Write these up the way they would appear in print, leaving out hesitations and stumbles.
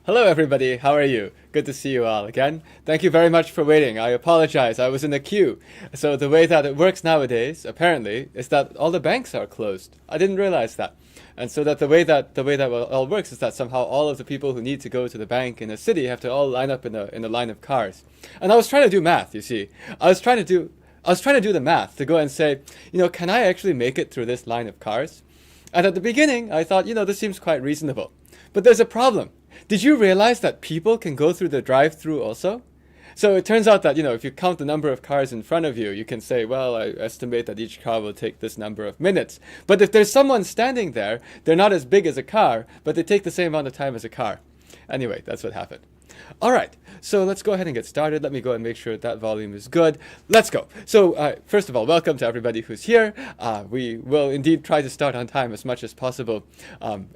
Hello, everybody. How are you? Good to see you all again. Thank you very much for waiting. I apologize. I was in a queue. So the way that it works nowadays, apparently, is that all the banks are closed. I didn't realize that. And so that the way that all works is that somehow all of the people who need to go to the bank in a city have to all line up in a line of cars. And I was trying to do math, you see. I was trying to do the math to go and say, can I actually make it through this line of cars? And at the beginning, I thought, this seems quite reasonable. But there's a problem. Did you realize that people can go through the drive-through also? So it turns out that, if you count the number of cars in front of you, you can say, well, I estimate that each car will take this number of minutes. But if there's someone standing there, they're not as big as a car, but they take the same amount of time as a car. Anyway, that's what happened. All right, so let's go ahead and get started. Let me go and make sure that volume is good. Let's go. So first of all, welcome to everybody who's here. We will indeed try to start on time as much as possible.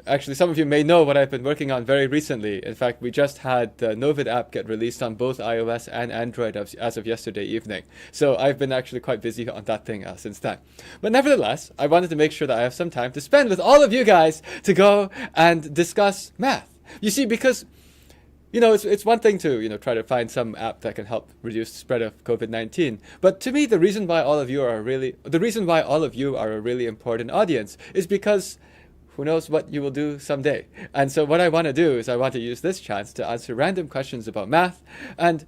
Actually, some of you may know what I've been working on very recently. In fact, we just had the Novid app get released on both iOS and Android as of yesterday evening. So I've been actually quite busy on that thing since then. But nevertheless, I wanted to make sure that I have some time to spend with all of you guys to go and discuss math. You see, because it's one thing to, try to find some app that can help reduce the spread of COVID-19. But to me, the reason why all of you are a really important audience is because who knows what you will do someday. And so what I want to do is I want to use this chance to answer random questions about math and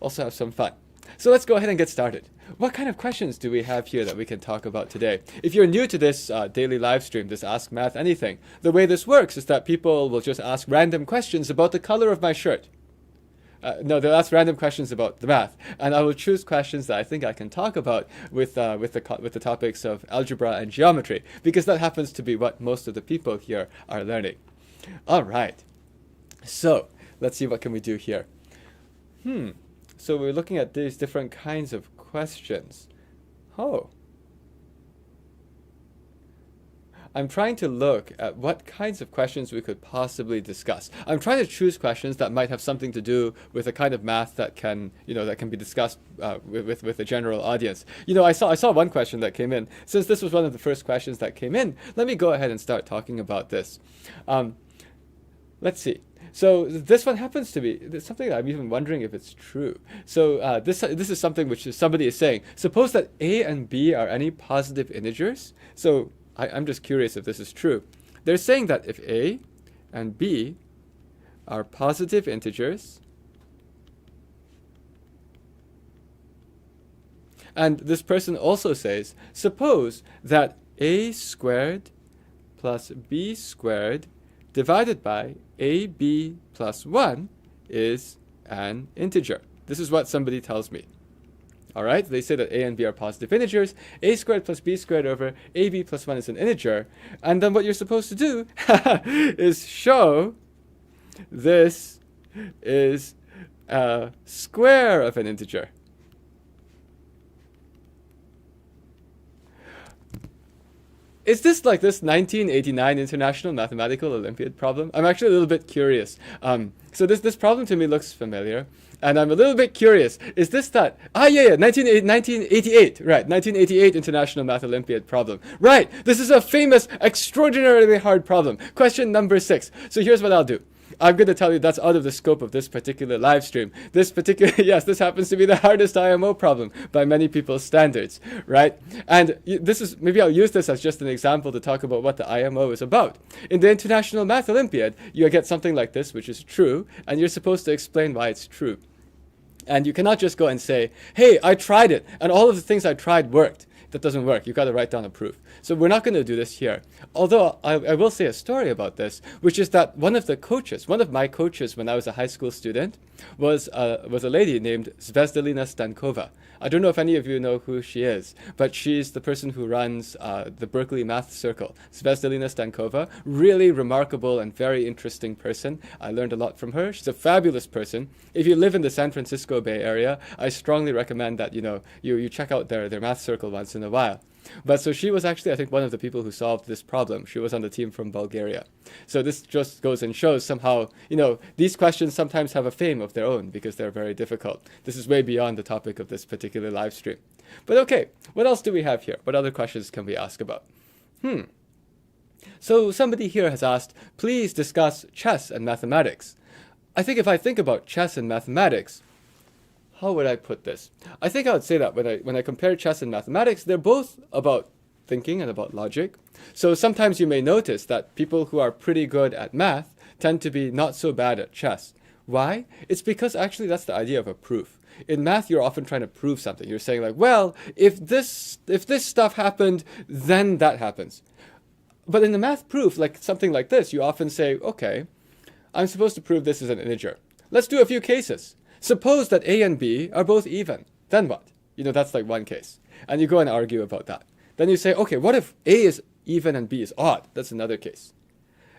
also have some fun. So let's go ahead and get started. What kind of questions do we have here that we can talk about today? If you're new to this daily live stream, this Ask Math Anything, the way this works is that people will just ask random questions about the color of my shirt. No, they'll ask random questions about the math, and I will choose questions that I think I can talk about with the topics of algebra and geometry, because that happens to be what most of the people here are learning. All right. So let's see what can we do here. So we're looking at these different kinds of questions. I'm trying to look at what kinds of questions we could possibly discuss. I'm trying to choose questions that might have something to do with a kind of math that can, that can be discussed with a general audience. I saw one question that came in. Since this was one of the first questions that came in, let me go ahead and start talking about this. Let's see. So this one happens to be something that I'm even wondering if it's true. So this is something which somebody is saying. Suppose that A and B are any positive integers. So I'm just curious if this is true. They're saying that if A and B are positive integers, and this person also says, suppose that A squared plus B squared divided by AB plus 1 is an integer. This is what somebody tells me. All right, they say that A and B are positive integers. A squared plus B squared over AB plus 1 is an integer. And then what you're supposed to do is show this is a square of an integer. Is this like this 1989 International Mathematical Olympiad problem? I'm actually a little bit curious. So this problem to me looks familiar, and I'm a little bit curious. Is this that? 1988, right, 1988 International Math Olympiad problem. Right, this is a famous, extraordinarily hard problem. Question number 6. So here's what I'll do. I'm going to tell you that's out of the scope of this particular live stream. This happens to be the hardest IMO problem by many people's standards, right? And maybe I'll use this as just an example to talk about what the IMO is about. In the International Math Olympiad, you get something like this, which is true, and you're supposed to explain why it's true. And you cannot just go and say, hey, I tried it, and all of the things I tried worked. That doesn't work. You've got to write down a proof. So we're not going to do this here. Although I will say a story about this, which is that one of my coaches when I was a high school student was a lady named Zvezdalina Stankova. I don't know if any of you know who she is, but she's the person who runs the Berkeley Math Circle. Zvezdalina Stankova, really remarkable and very interesting person. I learned a lot from her. She's a fabulous person. If you live in the San Francisco Bay Area, I strongly recommend that you check out their math circle once in a while. But so she was actually, I think, one of the people who solved this problem. She was on the team from Bulgaria. So this just goes and shows somehow, these questions sometimes have a fame of their own because they're very difficult. This is way beyond the topic of this particular live stream. But okay, what else do we have here? What other questions can we ask about? So somebody here has asked, please discuss chess and mathematics. I think if I think about chess and mathematics, how would I put this? I think I would say that when I compare chess and mathematics, they're both about thinking and about logic. So sometimes you may notice that people who are pretty good at math tend to be not so bad at chess. Why? It's because actually that's the idea of a proof. In math, you're often trying to prove something. You're saying like, well, if this stuff happened, then that happens. But in the math proof, like something like this, you often say, okay, I'm supposed to prove this is an integer. Let's do a few cases. Suppose that A and B are both even. Then what? That's like one case. And you go and argue about that. Then you say, okay, what if A is even and B is odd? That's another case.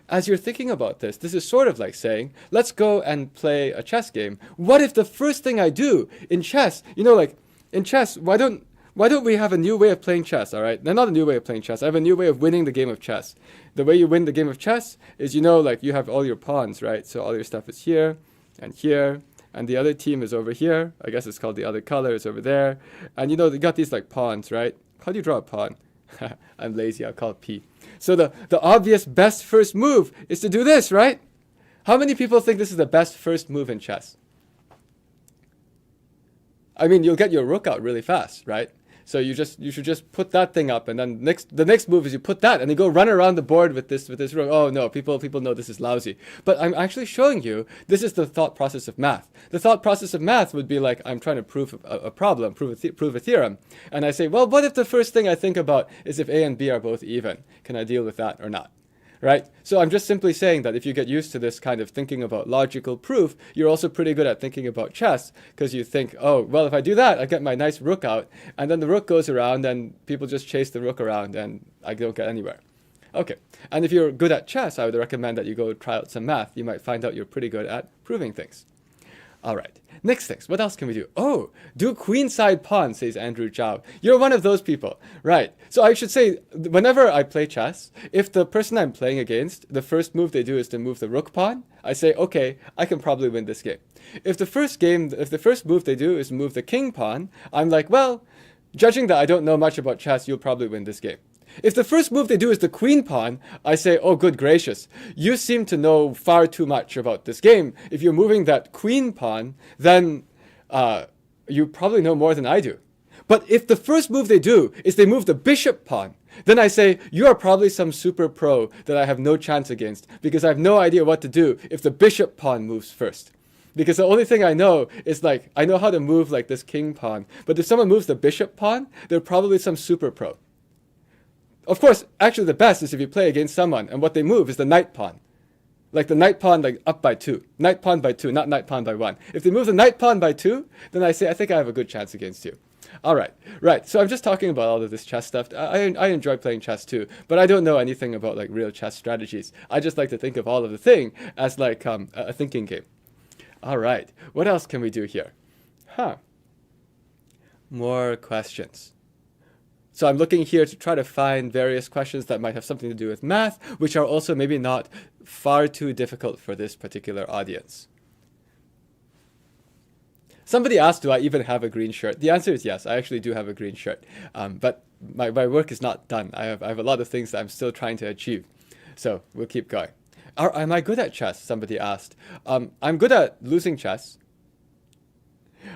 As you're thinking about this, this is sort of like saying, let's go and play a chess game. What if the first thing I do in chess, like in chess, why don't we have a new way of playing chess, all right? Not a new way of playing chess. I have a new way of winning the game of chess. The way you win the game of chess is, like you have all your pawns, right? So all your stuff is here, and the other team is over here. I guess it's called the other color is over there. And they got these like pawns, right? How do you draw a pawn? I'm lazy, I'll call it P. So the obvious best first move is to do this, right? How many people think this is the best first move in chess? I mean, you'll get your rook out really fast, right? So you should just put that thing up, and then the next move is you put that, and you go run around the board with this rook. Oh no, people know this is lousy. But I'm actually showing you this is the thought process of math. The thought process of math would be like I'm trying to prove a problem, prove a theorem, and I say, well, what if the first thing I think about is if A and B are both even? Can I deal with that or not? Right? So I'm just simply saying that if you get used to this kind of thinking about logical proof, you're also pretty good at thinking about chess because you think, oh, well, if I do that, I get my nice rook out, and then the rook goes around and people just chase the rook around and I don't get anywhere. Okay. And if you're good at chess, I would recommend that you go try out some math. You might find out you're pretty good at proving things. All right. Next things. What else can we do? Oh, do queenside pawn, says Andrew Zhao. You're one of those people. Right. So I should say, whenever I play chess, if the person I'm playing against, the first move they do is to move the rook pawn, I say, okay, I can probably win this game. If the first move they do is move the king pawn, I'm like, well, judging that I don't know much about chess, you'll probably win this game. If the first move they do is the queen pawn, I say, oh, good gracious, you seem to know far too much about this game. If you're moving that queen pawn, then you probably know more than I do. But if the first move they do is they move the bishop pawn, then I say, you are probably some super pro that I have no chance against because I have no idea what to do if the bishop pawn moves first. Because the only thing I know is like, I know how to move like this king pawn. But if someone moves the bishop pawn, they're probably some super pro. Of course, actually the best is if you play against someone and what they move is the knight pawn. Like the knight pawn like up by 2. Knight pawn by 2, not knight pawn by 1. If they move the knight pawn by 2, then I say, I think I have a good chance against you. All right. Right. So I'm just talking about all of this chess stuff. I enjoy playing chess too, but I don't know anything about like real chess strategies. I just like to think of all of the thing as like a thinking game. All right. What else can we do here? More questions. So I'm looking here to try to find various questions that might have something to do with math, which are also maybe not far too difficult for this particular audience. Somebody asked, do I even have a green shirt? The answer is yes, I actually do have a green shirt. But my work is not done. I have a lot of things that I'm still trying to achieve. So we'll keep going. Am I good at chess? Somebody asked. I'm good at losing chess.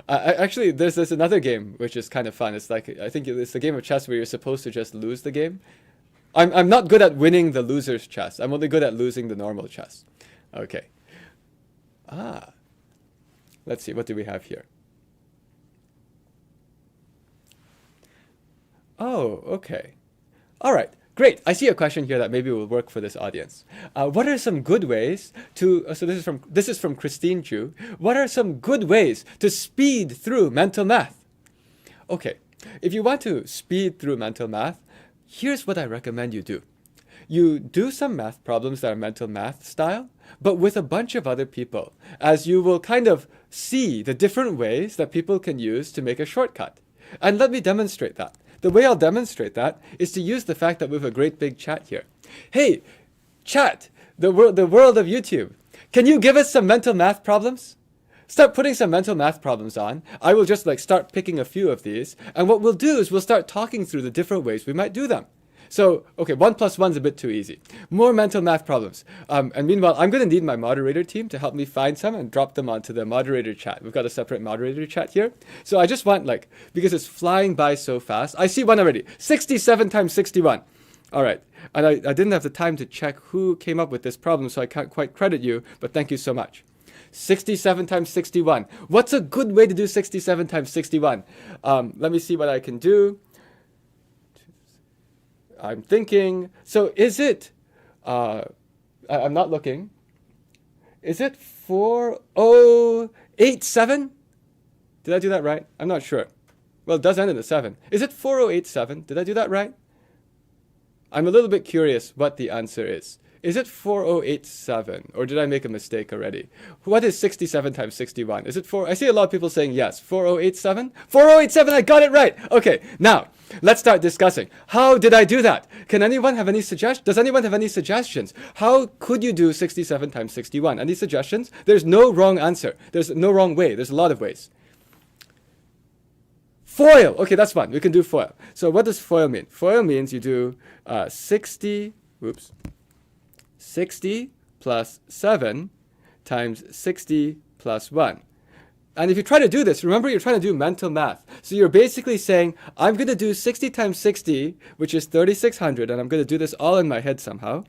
Actually, there's another game which is kind of fun. It's like, I think it's a game of chess where you're supposed to just lose the game. I'm not good at winning the loser's chess. I'm only good at losing the normal chess. Okay. Let's see, what do we have here? Oh, okay. All right. Great. I see a question here that maybe will work for this audience. What are some good ways to, so this is from Christine Ju. What are some good ways to speed through mental math? Okay. If you want to speed through mental math, here's what I recommend you do. You do some math problems that are mental math style, but with a bunch of other people, as you will kind of see the different ways that people can use to make a shortcut. And let me demonstrate that. The way I'll demonstrate that is to use the fact that we have a great big chat here. Hey, chat, the world of YouTube. Can you give us some mental math problems? Start putting some mental math problems on. I will just start picking a few of these. And what we'll do is we'll start talking through the different ways we might do them. So, okay, 1 plus 1 is a bit too easy. More mental math problems. And meanwhile, I'm going to need my moderator team to help me find some and drop them onto the moderator chat. We've got a separate moderator chat here. So I just want, because it's flying by so fast. I see one already. 67 times 61. All right. And I didn't have the time to check who came up with this problem, so I can't quite credit you, but thank you so much. 67 times 61. What's a good way to do 67 times 61? Let me see what I can do. I'm thinking, so is it, I'm not looking, is it 4087? Did I do that right? I'm not sure. Well, it does end in a 7. Is it 4087? Did I do that right? I'm a little bit curious what the answer is. Is it 4087, or did I make a mistake already? What is 67 times 61? Is it 4? I see a lot of people saying yes. 4087? 4087, I got it right! Okay, now, let's start discussing. How did I do that? Can anyone have any suggestions? Does anyone have any suggestions? How could you do 67 times 61? Any suggestions? There's no wrong answer. There's no wrong way. There's a lot of ways. FOIL! Okay, that's fun. We can do FOIL. So what does FOIL mean? FOIL means you do 60 plus 7 times 60 plus 1. And if you try to do this, remember you're trying to do mental math. So you're basically saying, I'm going to do 60 times 60, which is 3600, and I'm going to do this all in my head somehow.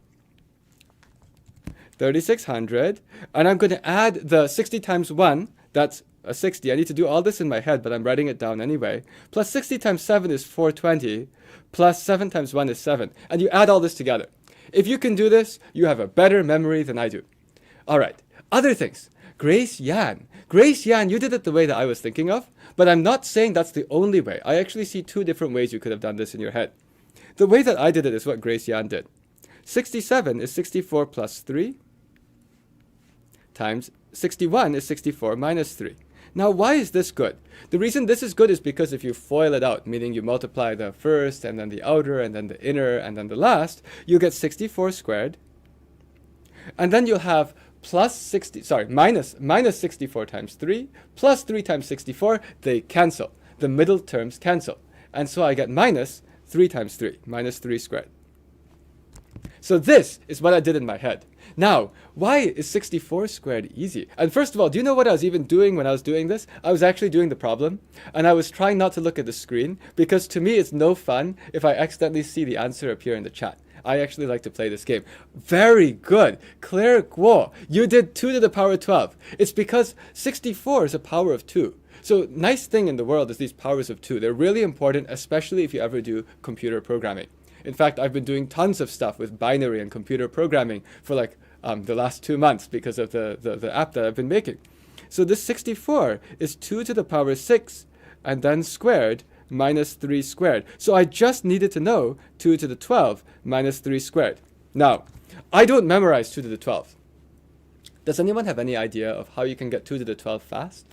3600, and I'm going to add the 60 times 1, that's a 60. I need to do all this in my head, but I'm writing it down anyway. Plus 60 times 7 is 420, plus 7 times 1 is 7. And you add all this together. If you can do this, you have a better memory than I do. All right, other things. Grace Yan. Grace Yan, you did it the way that I was thinking of, but I'm not saying that's the only way. I actually see 2 different ways you could have done this in your head. The way that I did it is what Grace Yan did. 67 is 64 plus 3 times 61 is 64 minus 3. Now, why is this good? The reason this is good is because if you FOIL it out, meaning you multiply the first and then the outer and then the inner and then the last, you get 64 squared. And then you'll have minus 64 times 3 plus 3 times 64. They cancel. The middle terms cancel. And so I get minus 3 times 3, minus 3 squared. So this is what I did in my head. Now, why is 64 squared easy? And first of all, do you know what I was even doing when I was doing this? I was actually doing the problem, and I was trying not to look at the screen, because to me it's no fun if I accidentally see the answer appear in the chat. I actually like to play this game. Very good. Claire Guo, you did 2 to the power 12. It's because 64 is a power of 2. So nice thing in the world is these powers of 2. They're really important, especially if you ever do computer programming. In fact, I've been doing tons of stuff with binary and computer programming for the last 2 months because of the app that I've been making. So this 64 is 2 to the power 6 and then squared minus 3 squared. So I just needed to know 2 to the 12 minus 3 squared. Now, I don't memorize 2 to the 12. Does anyone have any idea of how you can get 2 to the 12 fast?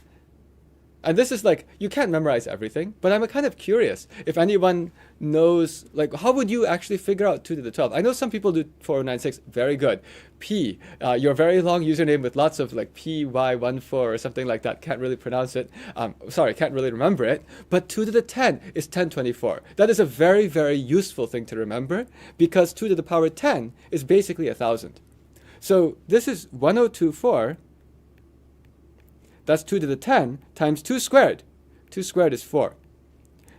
And this is you can't memorize everything, but I'm kind of curious if anyone knows, how would you actually figure out 2 to the 12? I know some people do 4096, very good. P, your very long username with lots of PY14 or something like that, can't really pronounce it. Can't really remember it. But 2 to the 10 is 1024. That is a very, very useful thing to remember, because 2 to the power 10 is basically 1,000. So this is 1024. That's 2 to the 10 times 2 squared. 2 squared is 4.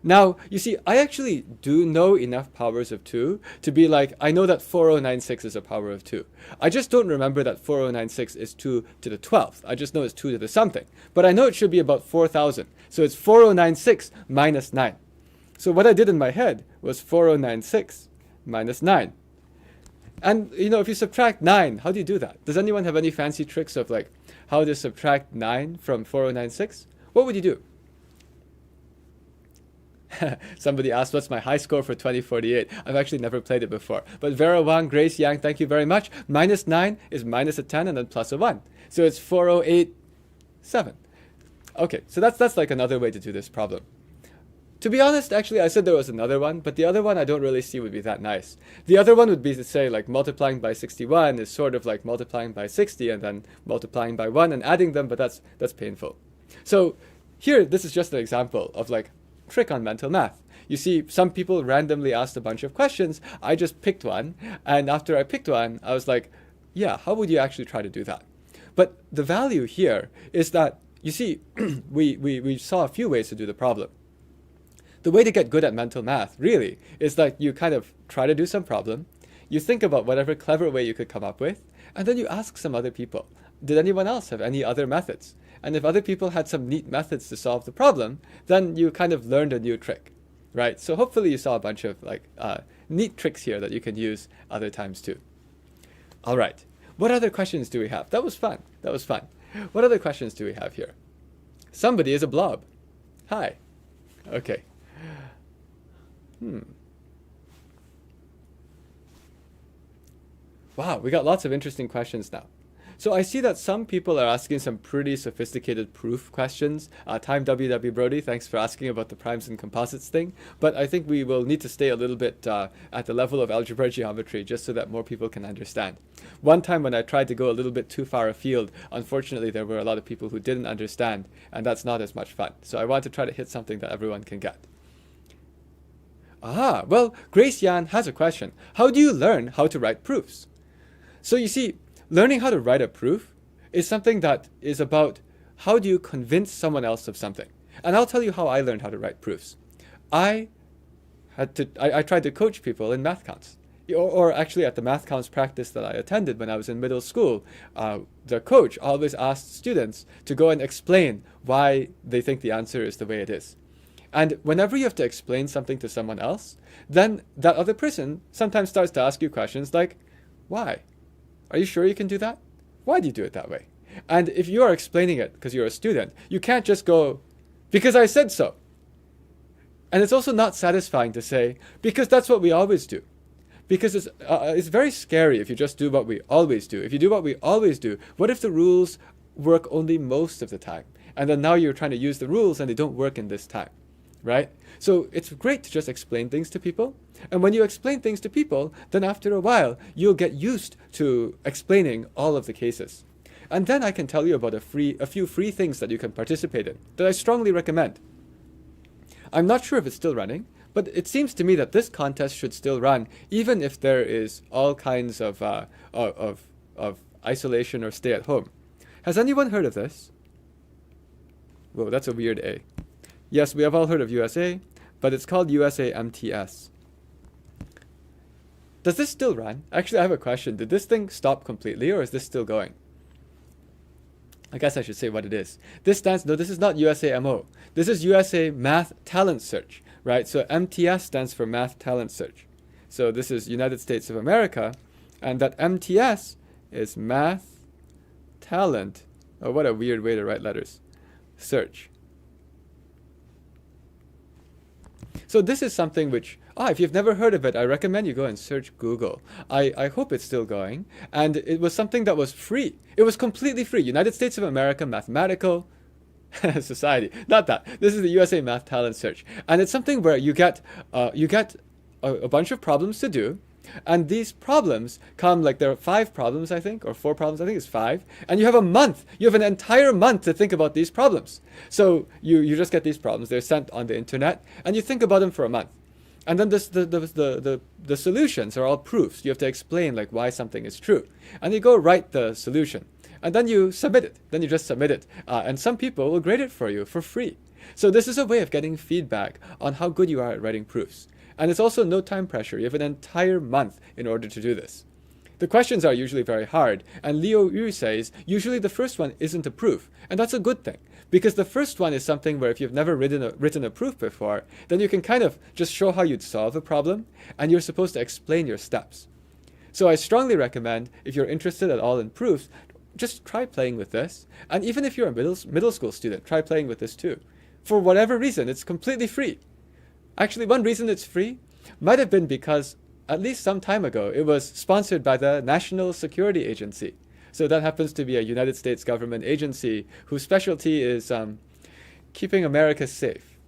Now, you see, I actually do know enough powers of 2 to be I know that 4096 is a power of 2. I just don't remember that 4096 is 2 to the 12th. I just know it's 2 to the something. But I know it should be about 4,000. So it's 4096 minus 9. So what I did in my head was 4096 minus 9. And, if you subtract 9, how do you do that? Does anyone have any fancy tricks of how to subtract 9 from 4096? What would you do? Somebody asked, what's my high score for 2048? I've actually never played it before. But Vera Wang, Grace Yang, thank you very much. Minus 9 is minus a 10 and then plus a 1. So it's 4087. Okay, so that's another way to do this problem. To be honest, actually, I said there was another one, but the other one I don't really see would be that nice. The other one would be to say like multiplying by 61 is sort of like multiplying by 60 and then multiplying by 1 and adding them, but that's painful. So here, this is just an example of like trick on mental math. You see, some people randomly asked a bunch of questions. I just picked one, and after I picked one, I was like, yeah, how would you actually try to do that? But the value here is that, you see, we saw a few ways to do the problem. The way to get good at mental math, really, is that you kind of try to do some problem, you think about whatever clever way you could come up with, and then you ask some other people, did anyone else have any other methods? And if other people had some neat methods to solve the problem, then you kind of learned a new trick, right? So hopefully you saw a bunch of like neat tricks here that you can use other times too. All right, what other questions do we have? That was fun. That was fun. What other questions do we have here? Somebody is a blob. Hi. Okay. Wow, we got lots of interesting questions now. So I see that some people are asking some pretty sophisticated proof questions. Time WW Brody, thanks for asking about the primes and composites thing. But I think we will need to stay a little bit at the level of algebra and geometry just so that more people can understand. One time when I tried to go a little bit too far afield, unfortunately there were a lot of people who didn't understand, and that's not as much fun. So I want to try to hit something that everyone can get. Ah, well, Grace Yan has a question. How do you learn how to write proofs? So you see, learning how to write a proof is something that is about how do you convince someone else of something. And I'll tell you how I learned how to write proofs. I tried to coach people in math counts. Or actually at the math counts practice that I attended when I was in middle school, the coach always asked students to go and explain why they think the answer is the way it is. And whenever you have to explain something to someone else, then that other person sometimes starts to ask you questions like, why? Are you sure you can do that? Why do you do it that way? And if you are explaining it because you're a student, you can't just go, because I said so. And it's also not satisfying to say, because that's what we always do. Because it's very scary if you just do what we always do. If you do what we always do, what if the rules work only most of the time? And then now you're trying to use the rules and they don't work in this time, right? So it's great to just explain things to people. And when you explain things to people, then after a while, you'll get used to explaining all of the cases. And then I can tell you about a few free things that you can participate in that I strongly recommend. I'm not sure if it's still running, but it seems to me that this contest should still run, even if there is all kinds of isolation or stay at home. Has anyone heard of this? Whoa, that's a weird A. Yes, we have all heard of USA, but it's called USA MTS. Does this still run? Actually, I have a question. Did this thing stop completely, or is this still going? I guess I should say what it is. This is not USAMO. This is USA Math Talent Search, right? So MTS stands for Math Talent Search. So this is United States of America, and that MTS is Math Talent. Oh, what a weird way to write letters. Search. So this is something which, if you've never heard of it, I recommend you go and search Google. I hope it's still going. And it was something that was free. It was completely free. United States of America Mathematical Society. Not that. This is the USA Math Talent Search. And it's something where you get a bunch of problems to do. And these problems come, like there are 5 problems, I think, or 4 problems, I think it's 5. And you have a month. You have an entire month to think about these problems. So you just get these problems. They're sent on the internet. And you think about them for a month. And then the solutions are all proofs. You have to explain like why something is true. And you go write the solution. And then you submit it. Then you just submit it. And some people will grade it for you for free. So this is a way of getting feedback on how good you are at writing proofs. And it's also no time pressure. You have an entire month in order to do this. The questions are usually very hard. And Leo Yu says, usually the first one isn't a proof. And that's a good thing. Because the first one is something where if you've never written a proof before, then you can kind of just show how you'd solve a problem. And you're supposed to explain your steps. So I strongly recommend, if you're interested at all in proofs, just try playing with this. And even if you're a middle school student, try playing with this too. For whatever reason, it's completely free. Actually, one reason it's free might have been because, at least some time ago, it was sponsored by the National Security Agency. So that happens to be a United States government agency whose specialty is keeping America safe.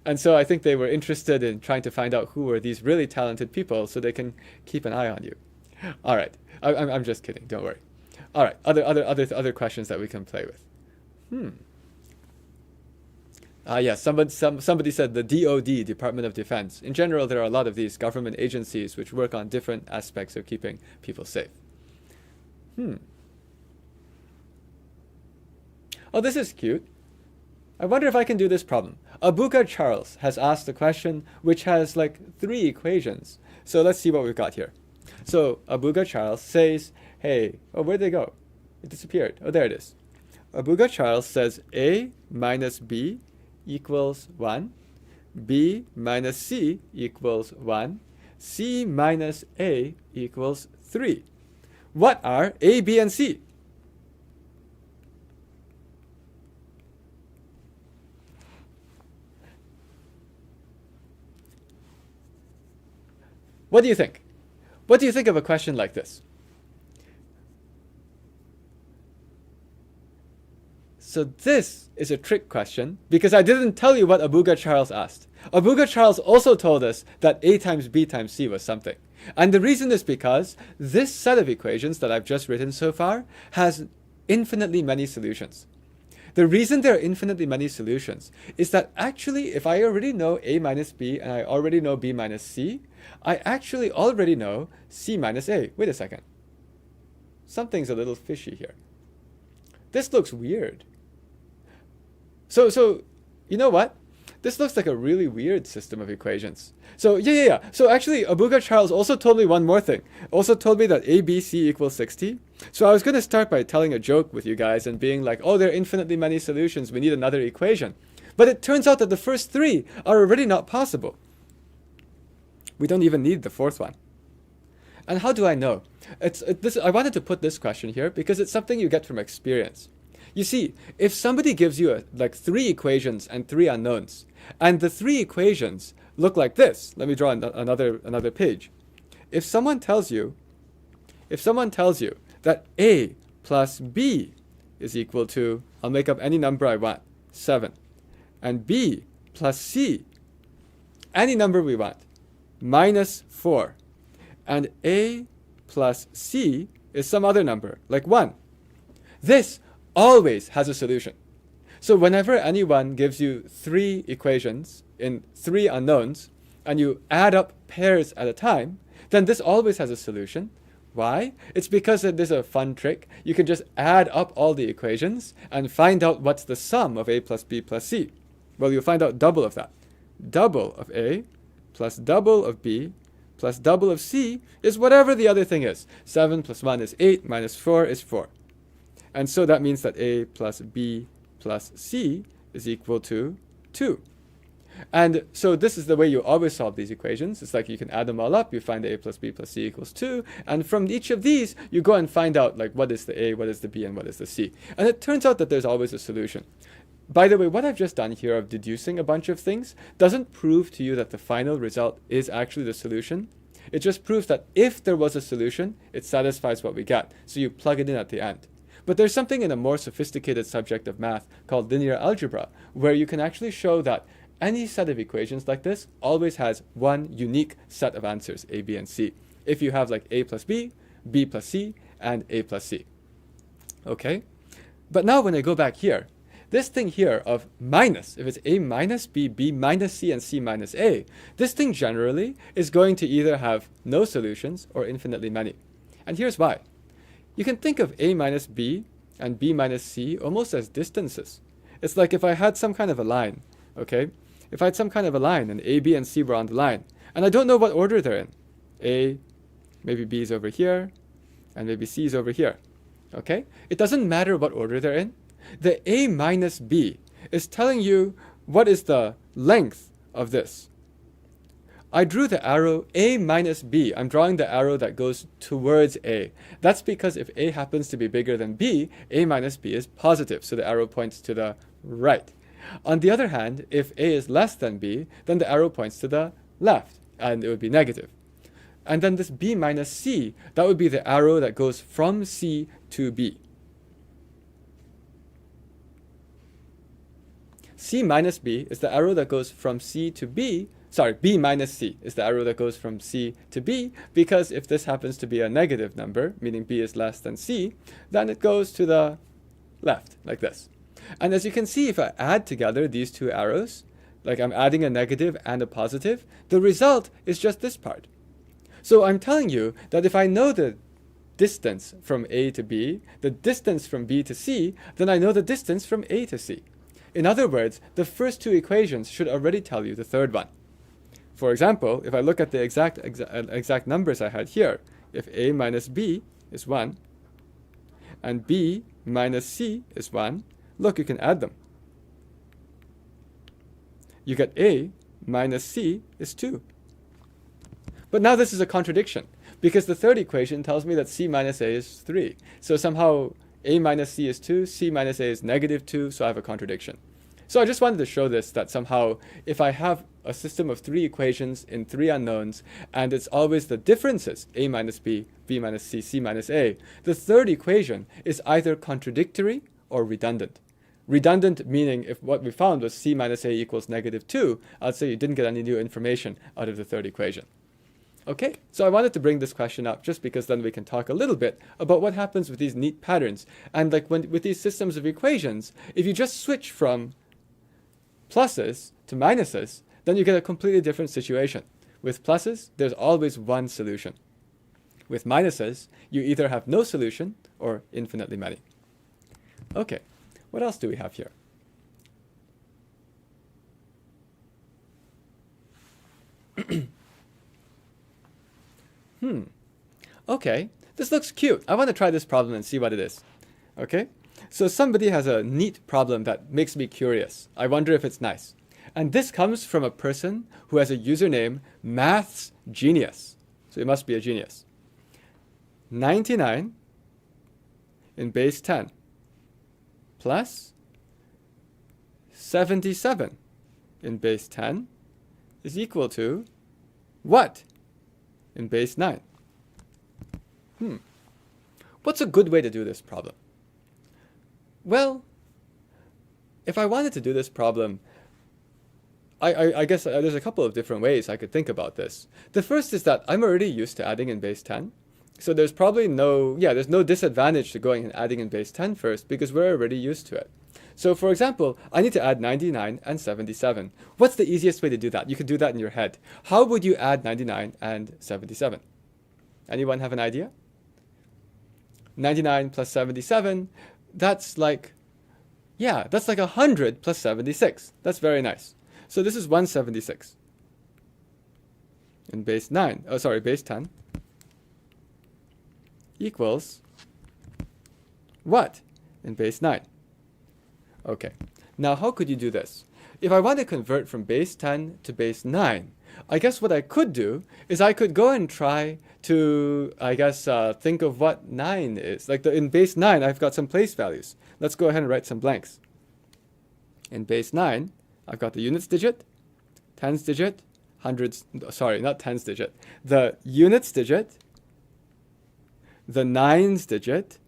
And so I think they were interested in trying to find out who were these really talented people so they can keep an eye on you. All right. I'm just kidding. Don't worry. All right. Other questions that we can play with. Yeah, somebody said the DoD, Department of Defense. In general, there are a lot of these government agencies which work on different aspects of keeping people safe. Oh, this is cute. I wonder if I can do this problem. Abuga Charles has asked a question which has like 3 equations. So let's see what we've got here. So Abuga Charles says, hey, oh, where'd they go? It disappeared. Oh, there it is. Abuga Charles says A minus B equals 1, B minus C equals 1, C minus A equals 3. What are A, B, and C? What do you think? What do you think of a question like this? So this is a trick question because I didn't tell you what Abuga Charles asked. Abuga Charles also told us that A times B times C was something. And the reason is because this set of equations that I've just written so far has infinitely many solutions. The reason there are infinitely many solutions is that actually if I already know A minus B and I already know B minus C, I actually already know C minus A. Wait a second. Something's a little fishy here. This looks weird. So you know what? This looks like a really weird system of equations. So yeah. So actually, Abuga Charles also told me one more thing. Also told me that ABC equals 60. So I was going to start by telling a joke with you guys and being like, oh, there are infinitely many solutions. We need another equation. But it turns out that the first 3 are already not possible. We don't even need the 4th one. And how do I know? I wanted to put this question here because it's something you get from experience. You see, if somebody gives you like 3 equations and 3 unknowns, and the 3 equations look like this. Let me draw another page. If someone tells you that A plus B is equal to, I'll make up any number I want, 7, and B plus C, any number we want, minus 4, and A plus C is some other number, like 1. This always has a solution. So whenever anyone gives you 3 equations in 3 unknowns, and you add up pairs at a time, then this always has a solution. Why? It's because there's a fun trick. You can just add up all the equations and find out what's the sum of A plus B plus C. Well, you'll find out double of that. Double of A plus double of B plus double of C is whatever the other thing is. 7 plus 1 is 8, minus 4 is 4. And so that means that A plus B plus C is equal to 2. And so this is the way you always solve these equations. It's like you can add them all up, you find A plus B plus C equals 2, and from each of these, you go and find out like what is the A, what is the B, and what is the C. And it turns out that there's always a solution. By the way, what I've just done here of deducing a bunch of things doesn't prove to you that the final result is actually the solution. It just proves that if there was a solution, it satisfies what we get. So you plug it in at the end. But there's something in a more sophisticated subject of math called linear algebra, where you can actually show that any set of equations like this always has one unique set of answers, A, B, and C. If you have like A plus B, B plus C, and A plus C. Okay? But now when I go back here, this thing here of minus, if it's A minus B, B minus C, and C minus A, this thing generally is going to either have no solutions or infinitely many. And here's why. You can think of A minus B and B minus C almost as distances. It's like if I had some kind of a line, okay? If I had some kind of a line and A, B, and C were on the line, and I don't know what order they're in. A, maybe B is over here, and maybe C is over here, okay? It doesn't matter what order they're in. The A minus B is telling you what is the length of this. I drew the arrow A minus B. I'm drawing the arrow that goes towards A. That's because if A happens to be bigger than B, A minus B is positive, so the arrow points to the right. On the other hand, if A is less than B, then the arrow points to the left, and it would be negative. And then this B minus C, that would be the arrow that goes from C to B. C minus B is the arrow that goes from C to B. Sorry, B minus C is the arrow that goes from C to B, because if this happens to be a negative number, meaning B is less than C, then it goes to the left, like this. And as you can see, if I add together these two arrows, like I'm adding a negative and a positive, the result is just this part. So I'm telling you that if I know the distance from A to B, the distance from B to C, then I know the distance from A to C. In other words, the first two equations should already tell you the third one. For example, if I look at the exact numbers I had here, if A minus B is 1, and B minus C is 1, look, you can add them. You get A minus C is 2. But now this is a contradiction, because the third equation tells me that C minus A is 3. So somehow A minus C is 2, C minus A is negative 2, so I have a contradiction. So I just wanted to show this, that somehow if I have a system of 3 equations in 3 unknowns, and it's always the differences, A minus B, B minus C, C minus A, the third equation is either contradictory or redundant. Redundant meaning if what we found was C minus A equals negative 2, I'd say you didn't get any new information out of the third equation. Okay, so I wanted to bring this question up just because then we can talk a little bit about what happens with these neat patterns. And like with these systems of equations, if you just switch from pluses to minuses, then you get a completely different situation. With pluses, there's always one solution. With minuses, you either have no solution or infinitely many. Okay, what else do we have here? Okay, this looks cute. I want to try this problem and see what it is. Okay, so somebody has a neat problem that makes me curious. I wonder if it's nice. And this comes from a person who has a username Maths Genius. So he must be a genius. 99 in base 10 plus 77 in base 10 is equal to what in base 9? What's a good way to do this problem? Well, if I wanted to do this problem, I guess there's a couple of different ways I could think about this. The first is that I'm already used to adding in base 10. So there's probably there's no disadvantage to going and adding in base 10 first because we're already used to it. So for example, I need to add 99 and 77. What's the easiest way to do that? You can do that in your head. How would you add 99 and 77? Anyone have an idea? 99 plus 77, that's like 100 plus 76. That's very nice. So this is 176 in base 9. Oh, sorry, base 10 equals what in base 9? Okay, now how could you do this? If I want to convert from base 10 to base 9, I guess what I could do is I could go and try to, think of what 9 is. Like in base 9, I've got some place values. Let's go ahead and write some blanks. In base 9, I've got the units digit, tens digit, hundreds, sorry, not tens digit, the units digit, the nines digit,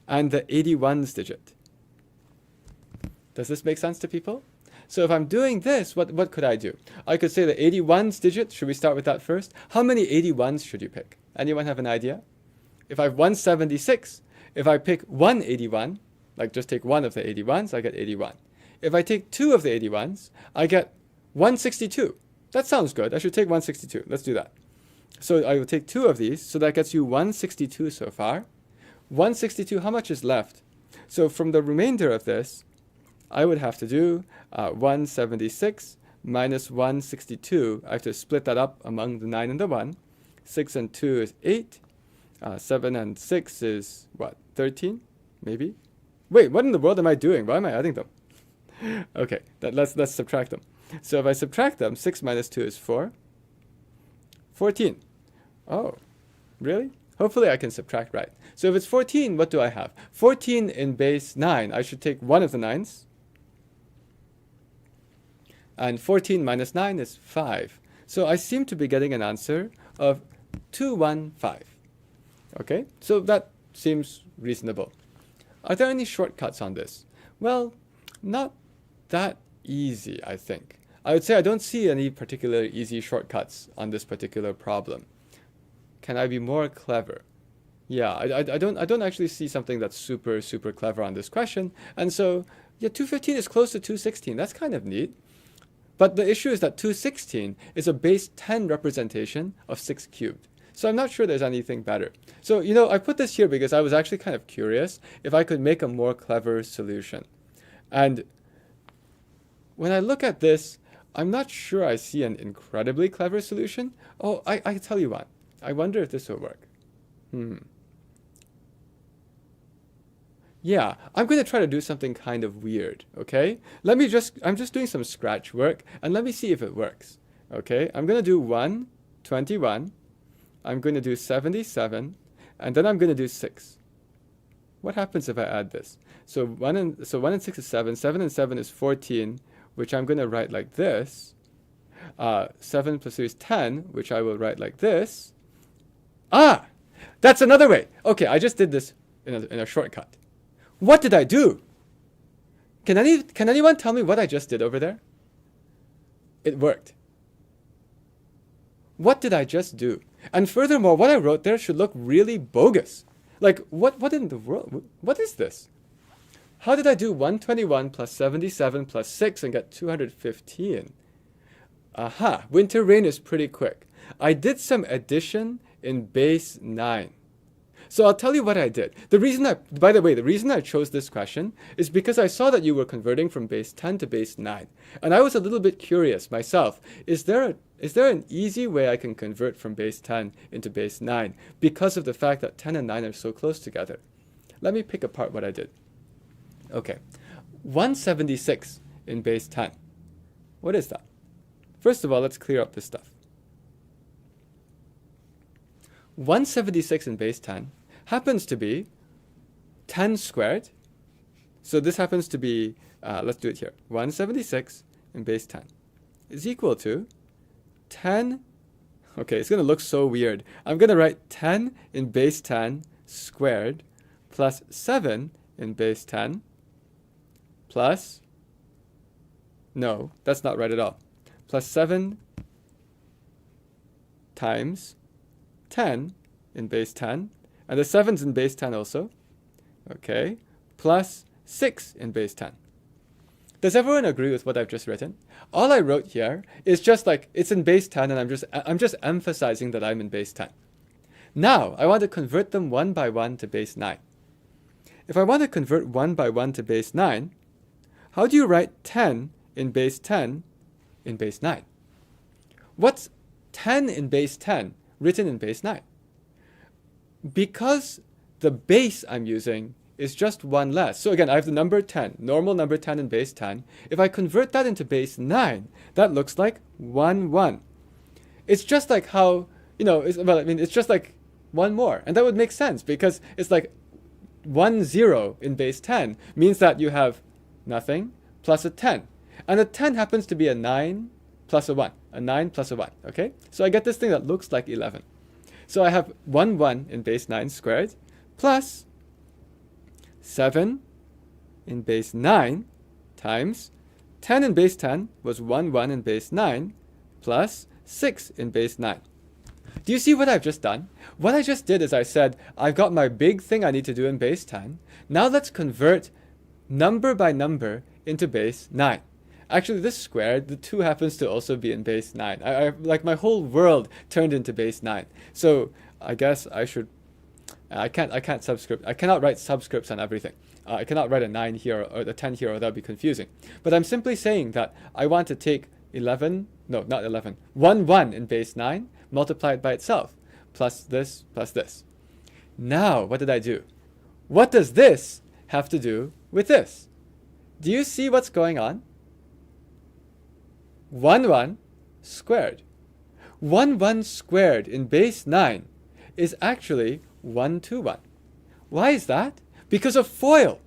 and the 81s digit. Does this make sense to people? So if I'm doing this, what could I do? I could say the 81s digit. Should we start with that first? How many 81s should you pick? Anyone have an idea? If I have 176, if I pick one 81, like just take one of the 81s, I get 81. If I take two of the 81s, I get 162. That sounds good. I should take 162. Let's do that. So I will take two of these. So that gets you 162 so far. 162, how much is left? So from the remainder of this, I would have to do 176 minus 162. I have to split that up among the 9 and the 1. 6 and 2 is 8. 7 and 6 is, what, 13? Maybe? Wait, what in the world am I doing? Why am I adding them? Okay, let's subtract them. So if I subtract them, 6 minus 2 is 4. 14. Oh, really? Hopefully I can subtract right. So if it's 14, what do I have? 14 in base 9. I should take one of the 9s. And 14 minus 9 is 5. So I seem to be getting an answer of 215. Okay, so that seems reasonable. Are there any shortcuts on this? Well, not that easy, I think. I would say I don't see any particular easy shortcuts on this particular problem. Can I be more clever? Yeah, I don't actually see something that's super, super clever on this question. And so, yeah, 215 is close to 216. That's kind of neat. But the issue is that 216 is a base 10 representation of 6 cubed. So I'm not sure there's anything better. So, I put this here because I was actually kind of curious if I could make a more clever solution. And when I look at this, I'm not sure I see an incredibly clever solution. Oh, I can tell you what. I wonder if this will work. Yeah, I'm going to try to do something kind of weird, okay? I'm just doing some scratch work, and let me see if it works, okay? I'm going to do 121, I'm going to do 77, and then I'm going to do 6. What happens if I add this? So 1 and 6 is 7, 7 and 7 is 14, which I'm going to write like this. 7 plus 3 is 10, which I will write like this. Ah! That's another way! Okay, I just did this in a shortcut. What did I do? Can anyone tell me what I just did over there? It worked. What did I just do? And furthermore, what I wrote there should look really bogus. Like, what in the world? What is this? How did I do 121 plus 77 plus 6 and get 215? Aha, winter rain is pretty quick. I did some addition in base 9. So I'll tell you what I did. By the way, the reason I chose this question is because I saw that you were converting from base 10 to base 9. And I was a little bit curious myself. Is there an easy way I can convert from base 10 into base 9 because of the fact that 10 and 9 are so close together? Let me pick apart what I did. Okay, 176 in base 10. What is that? First of all, let's clear up this stuff. 176 in base 10 happens to be 10 squared. So this happens to be, let's do it here. 176 in base 10 is equal to 10. Okay, it's going to look so weird. I'm going to write 10 in base 10 squared plus 7 in base 10 plus, no, that's not right at all, plus 7 times 10 in base 10, and the 7's in base 10 also, okay, plus 6 in base 10. Does everyone agree with what I've just written? All I wrote here is just like, it's in base 10, and I'm just emphasizing that I'm in base 10. Now, I want to convert them one by one to base 9. If I want to convert one by one to base 9, how do you write 10 in base 10 in base 9? What's 10 in base 10 written in base 9? Because the base I'm using is just one less. So again, I have the number 10, normal number 10 in base 10. If I convert that into base 9, that looks like 1, 1. It's just like how, it's just like one more. And that would make sense because it's like 1, 0 in base 10 means that you have nothing plus a 10. And a 10 happens to be a 9 plus a 1. A 9 plus a 1, okay? So I get this thing that looks like 11. So I have 1, 1 in base 9 squared plus 7 in base 9 times 10 in base 10 was 1, 1 in base 9 plus 6 in base 9. Do you see what I've just done? What I just did is I said, I've got my big thing I need to do in base 10. Now let's convert number by number into base 9. Actually, this squared, the 2 happens to also be in base 9. I like my whole world turned into base 9. So I guess I should, I can't subscript. I cannot write subscripts on everything. I cannot write a 9 here or a 10 here, or that would be confusing. But I'm simply saying that I want to take 11, no, not 11, 1, 1 in base 9, multiply it by itself, plus this, plus this. Now, what did I do? What does this have to do with this? Do you see what's going on? 1, 1 squared. 1, 1 squared in base 9 is actually 1, 2, 1. Why is that? Because of FOIL.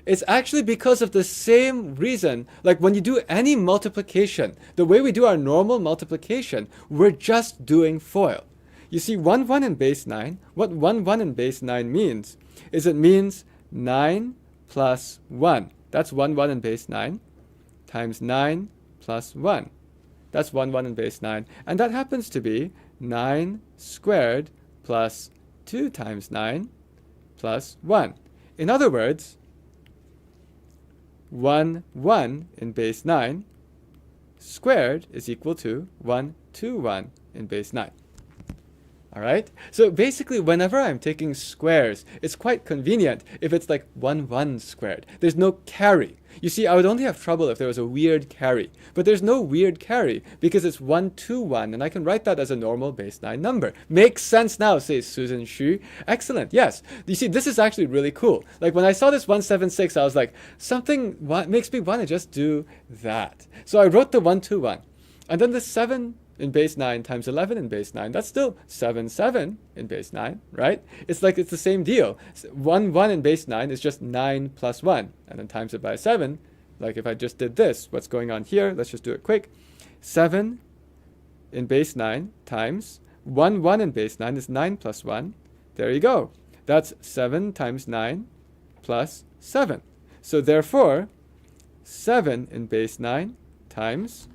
It's actually because of the same reason, like when you do any multiplication, the way we do our normal multiplication, we're just doing FOIL. You see, 1, 1 in base 9, what 1, 1 in base 9 means is it means 9 plus 1. That's 1, 1 in base 9 times 9 plus 1. That's 1, 1 in base 9. And that happens to be 9 squared plus 2 times 9 plus 1. In other words, 1, 1 in base 9 squared is equal to 1, 2, 1 in base 9. All right? So basically, whenever I'm taking squares, it's quite convenient if it's like 1, 1 squared. There's no carry. You see, I would only have trouble if there was a weird carry. But there's no weird carry because it's 1, 2, 1, and I can write that as a normal base 9 number. Makes sense now, says Susan Xu. Excellent, yes. You see, this is actually really cool. Like when I saw this 176, I was like, something makes me want to just do that. So I wrote the 1, 2, 1. And then the 7 in base 9 times 11 in base 9, that's still 7, 7 in base 9, right? It's like it's the same deal. 1, 1 in base 9 is just 9 plus 1, and then times it by 7. Like if I just did this, what's going on here? Let's just do it quick. 7 in base 9 times 1, 1 in base 9 is 9 plus 1. There you go. That's 7 times 9 plus 7. So therefore, 7 in base 9 times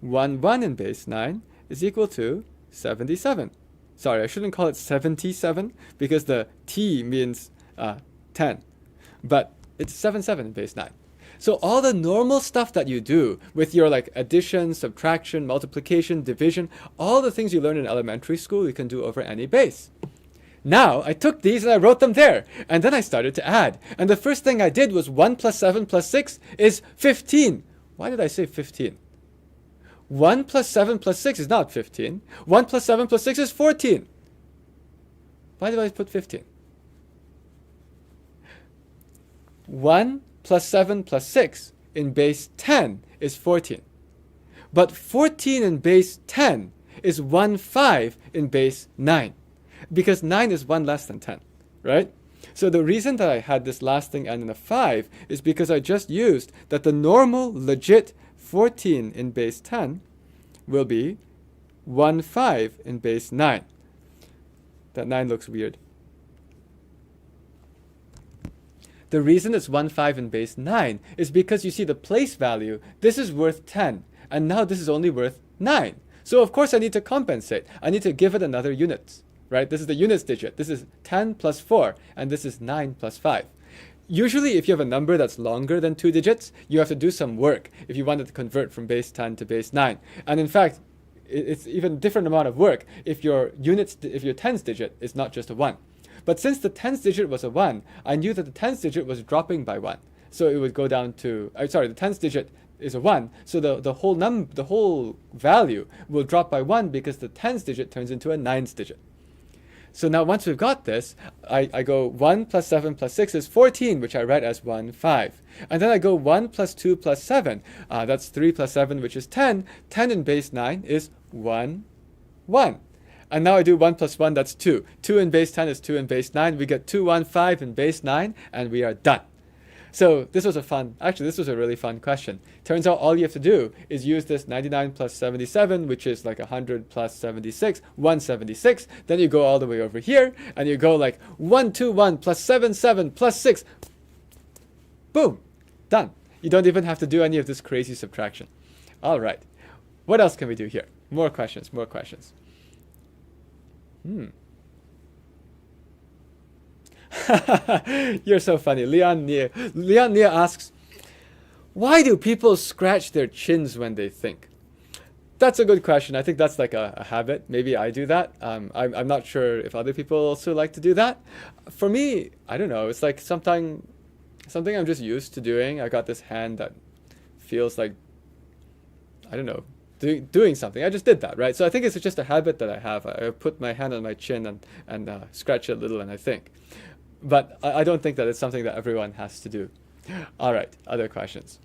1, 1 in base 9 is equal to 77. Sorry, I shouldn't call it 77 because the T means 10. But it's 7, 7 in base 9. So all the normal stuff that you do with your like addition, subtraction, multiplication, division, all the things you learn in elementary school, you can do over any base. Now, I took these and I wrote them there. And then I started to add. And the first thing I did was 1 plus 7 plus 6 is 15. Why did I say 15? 1 plus 7 plus 6 is not 15. 1 plus 7 plus 6 is 14. Why did I put 15? 1 plus 7 plus 6 in base 10 is 14. But 14 in base 10 is 1, 5 in base 9. Because 9 is 1 less than 10, right? So the reason that I had this last thing end in a 5 is because I just used that the normal, legit 14 in base 10 will be 1, 5 in base 9. That 9 looks weird. The reason it's 1, 5 in base 9 is because you see the place value, this is worth 10, and now this is only worth 9. So of course I need to compensate. I need to give it another units, right? This is the units digit. This is 10 plus 4, and this is 9 plus 5. Usually, if you have a number that's longer than 2 digits, you have to do some work if you wanted to convert from base 10 to base 9. And in fact, it's even different amount of work if your tens digit is not just a 1. But since the tens digit was a 1, I knew that the tens digit was dropping by 1. So it would go down to, the tens digit is a 1, so the whole value will drop by 1 because the tens digit turns into a nines digit. So now once we've got this, I go 1 plus 7 plus 6 is 14, which I write as 1, 5. And then I go 1 plus 2 plus 7. That's 3 plus 7, which is 10. 10 in base 9 is 1, 1. And now I do 1 plus 1, that's 2. 2 in base 10 is 2 in base 9. We get 2, 1, 5 in base 9, and we are done. So this was a really fun question. Turns out all you have to do is use this 99 plus 77, which is like 100 plus 76, 176. Then you go all the way over here, and you go like 121 plus 77 plus 6. Boom, done. You don't even have to do any of this crazy subtraction. All right, what else can we do here? More questions, more questions. You're so funny. Leon Nia asks, why do people scratch their chins when they think? That's a good question. I think that's like a habit. Maybe I do that. I'm not sure if other people also like to do that. For me, I don't know. It's like something I'm just used to doing. I got this hand that feels like, I don't know, doing something. I just did that, right? So I think it's just a habit that I have. I put my hand on my chin and scratch it a little and I think. But I don't think that it's something that everyone has to do. All right, other questions.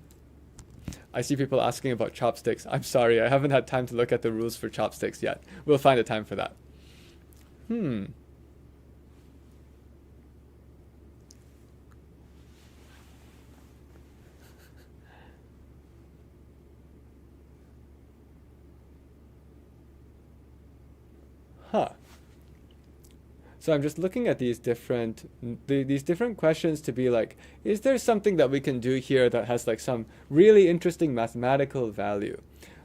I see people asking about chopsticks. I'm sorry, I haven't had time to look at the rules for chopsticks yet. We'll find a time for that. So I'm just looking at these different questions to be like, is there something that we can do here that has like some really interesting mathematical value?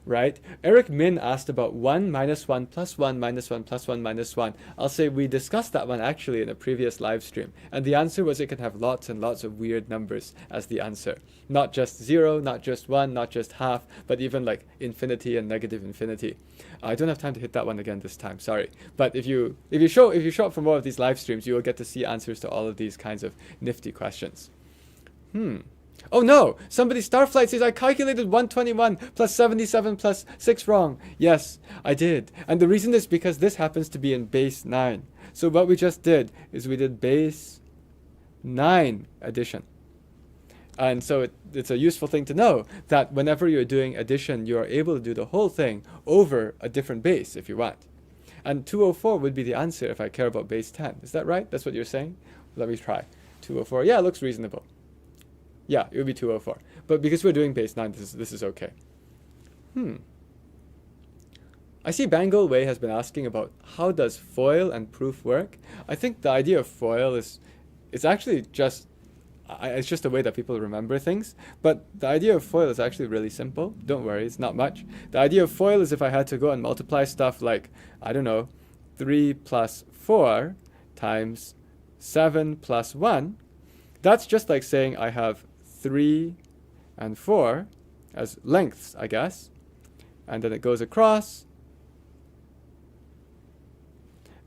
Right? Eric Min asked about 1 minus 1 plus 1 minus 1 plus 1 minus 1. I'll say we discussed that one actually in a previous live stream. And the answer was it can have lots and lots of weird numbers as the answer. Not just 0, not just 1, not just half, but even like infinity and negative infinity. I don't have time to hit that one again this time, sorry. But if you show up for more of these live streams, you will get to see answers to all of these kinds of nifty questions. Oh no! Somebody Starflight says I calculated 121 plus 77 plus 6 wrong. Yes, I did. And the reason is because this happens to be in base 9. So what we just did is we did base 9 addition. And so it's a useful thing to know that whenever you're doing addition, you are able to do the whole thing over a different base if you want. And 204 would be the answer if I care about base 10. Is that right? That's what you're saying? Let me try. 204. Yeah, it looks reasonable. Yeah, it would be 204. But because we're doing base 9, this is okay. I see Bangle Wei has been asking about how does FOIL and proof work. I think the idea of FOIL is it's actually just it's just a way that people remember things. But the idea of FOIL is actually really simple. Don't worry, it's not much. The idea of FOIL is if I had to go and multiply stuff like, I don't know, 3 plus 4 times 7 plus 1, that's just like saying I have 3 and 4 as lengths, I guess. And then it goes across.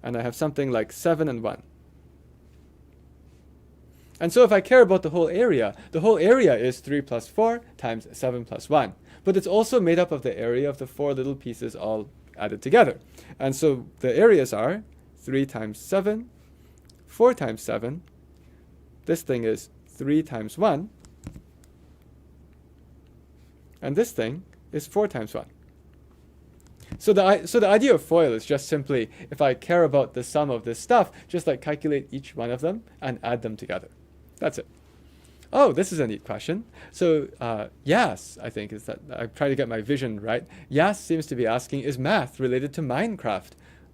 And I have something like 7 and 1. And so if I care about the whole area is 3 plus 4 times 7 plus 1. But it's also made up of the area of the 4 little pieces all added together. And so the areas are 3 times 7, 4 times 7. This thing is 3 times 1. And this thing is 4 times 1. So the idea of FOIL is just simply, if I care about the sum of this stuff, just like calculate each one of them and add them together. That's it. Oh, this is a neat question. So Yas, I think, is that I'm trying to get my vision right. Yas seems to be asking, is math related to Minecraft?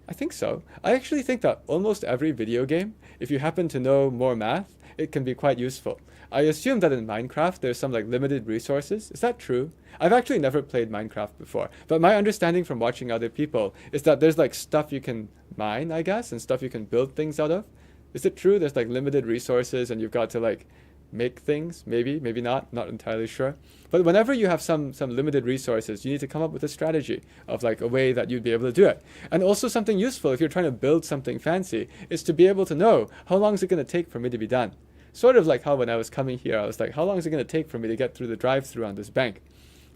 I think so. I actually think that almost every video game, if you happen to know more math, it can be quite useful. I assume that in Minecraft there's some like limited resources. Is that true? I've actually never played Minecraft before, but my understanding from watching other people is that there's like stuff you can mine, I guess, and stuff you can build things out of. Is it true there's like limited resources and you've got to like make things? Maybe not entirely sure. But whenever you have some limited resources, you need to come up with a strategy of like a way that you'd be able to do it. And also something useful if you're trying to build something fancy is to be able to know how long is it going to take for me to be done. Sort of like how when I was coming here, I was like, how long is it going to take for me to get through the drive-through on this bank,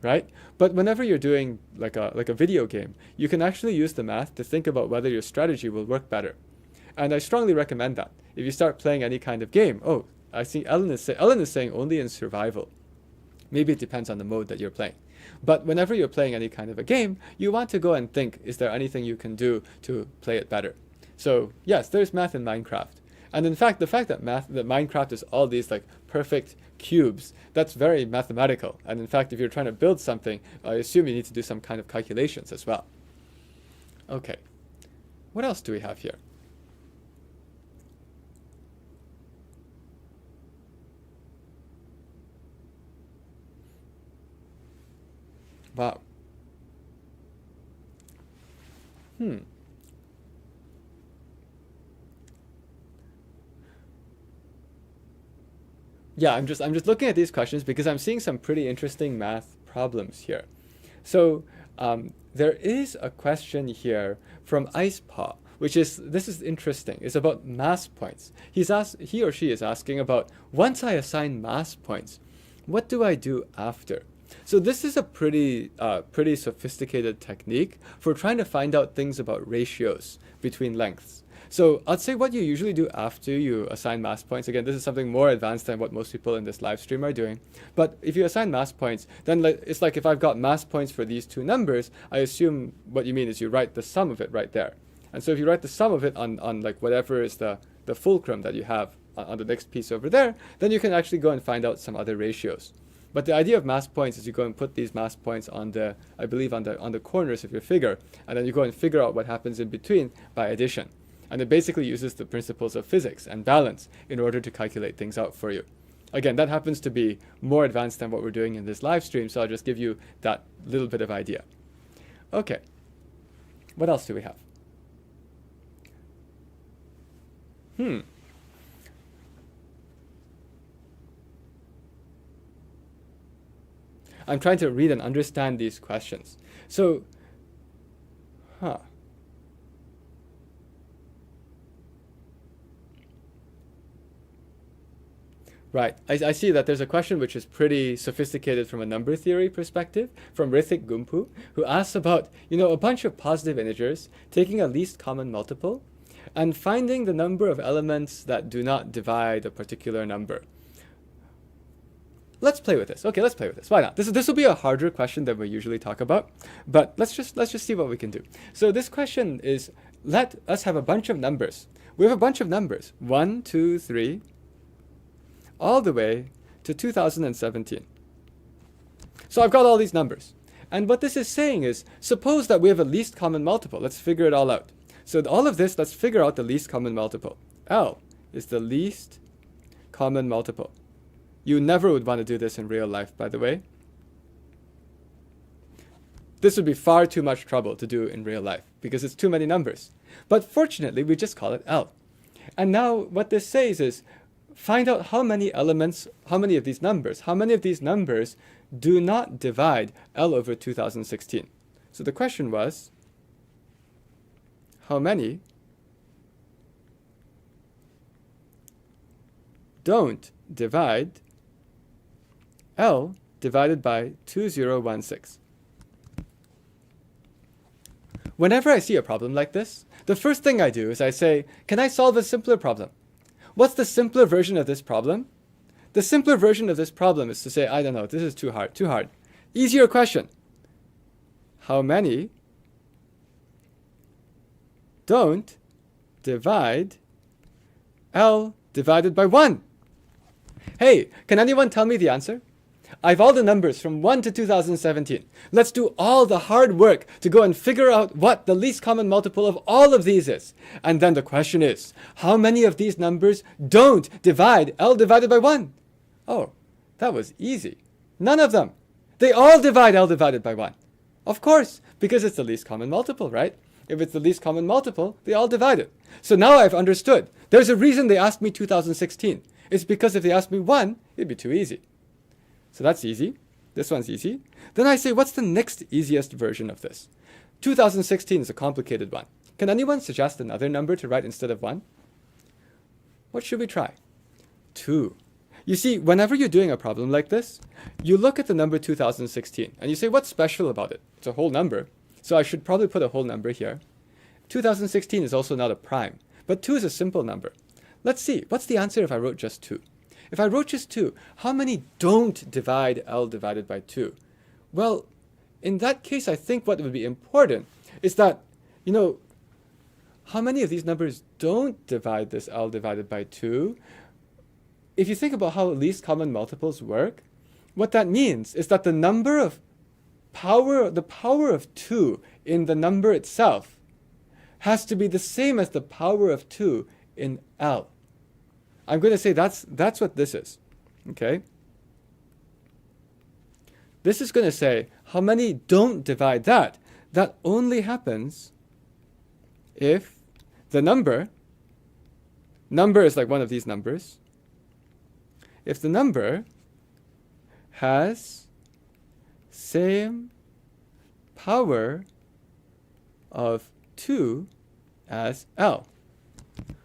right? But whenever you're doing like a video game, you can actually use the math to think about whether your strategy will work better. And I strongly recommend that. If you start playing any kind of game, I see Ellen is saying only in survival. Maybe it depends on the mode that you're playing. But whenever you're playing any kind of a game, you want to go and think, is there anything you can do to play it better? So yes, there's math in Minecraft. And in fact, the fact that Minecraft is all these like perfect cubes, that's very mathematical. And in fact, if you're trying to build something, I assume you need to do some kind of calculations as well. Okay, what else do we have here? Wow. Yeah, I'm just looking at these questions because I'm seeing some pretty interesting math problems here. So there is a question here from IcePaw, this is interesting. It's about mass points. He or she is asking about, once I assign mass points, what do I do after? So this is a pretty sophisticated technique for trying to find out things about ratios between lengths. So I'd say what you usually do after you assign mass points, again, this is something more advanced than what most people in this live stream are doing. But if you assign mass points, then it's like if I've got mass points for these two numbers, I assume what you mean is you write the sum of it right there. And so if you write the sum of it on like whatever is the fulcrum that you have on the next piece over there, then you can actually go and find out some other ratios. But the idea of mass points is you go and put these mass points on I believe on the corners of your figure, and then you go and figure out what happens in between by addition. And it basically uses the principles of physics and balance in order to calculate things out for you. Again, that happens to be more advanced than what we're doing in this live stream, so I'll just give you that little bit of idea. Okay, what else do we have? I'm trying to read and understand these questions. So, Right. I see that there's a question which is pretty sophisticated from a number theory perspective from Rithik Gumpu, who asks about, a bunch of positive integers, taking a least common multiple, and finding the number of elements that do not divide a particular number. Let's play with this. Okay, let's play with this. Why not? This will be a harder question than we usually talk about, but let's just see what we can do. So this question is, let us have a bunch of numbers. We have a bunch of numbers. 1, 2, 3, all the way to 2017. So I've got all these numbers. And what this is saying is, suppose that we have a least common multiple. Let's figure it all out. So all of this, let's figure out the least common multiple. L is the least common multiple. You never would want to do this in real life, by the way. This would be far too much trouble to do in real life because it's too many numbers. But fortunately, we just call it L. And now what this says is, find out how many elements, how many of these numbers do not divide L over 2016. So the question was, how many don't divide L divided by 2016? Whenever I see a problem like this, the first thing I do is I say, can I solve a simpler problem? What's the simpler version of this problem? The simpler version of this problem is to say, I don't know, this is too hard. Easier question. How many don't divide L divided by 1? Hey, can anyone tell me the answer? I have all the numbers from 1 to 2017. Let's do all the hard work to go and figure out what the least common multiple of all of these is. And then the question is, how many of these numbers don't divide L divided by 1? Oh, that was easy. None of them. They all divide L divided by 1. Of course, because it's the least common multiple, right? If it's the least common multiple, they all divide it. So now I've understood. There's a reason they asked me 2016. It's because if they asked me 1, it'd be too easy. So that's easy. This one's easy. Then I say, what's the next easiest version of this? 2016 is a complicated one. Can anyone suggest another number to write instead of 1? What should we try? 2. You see, whenever you're doing a problem like this, you look at the number 2016 and you say, what's special about it? It's a whole number. So I should probably put a whole number here. 2016 is also not a prime, but 2 is a simple number. Let's see, what's the answer if I wrote just 2? If I wrote just 2, how many don't divide L divided by 2? Well, in that case, I think what would be important is that, how many of these numbers don't divide this L divided by 2? If you think about how least common multiples work, what that means is that the power of 2 in the number itself has to be the same as the power of 2 in L. I'm going to say that's what this is, okay? This is going to say how many don't divide that. That only happens if the number is like one of these numbers. If the number has same power of 2 as L.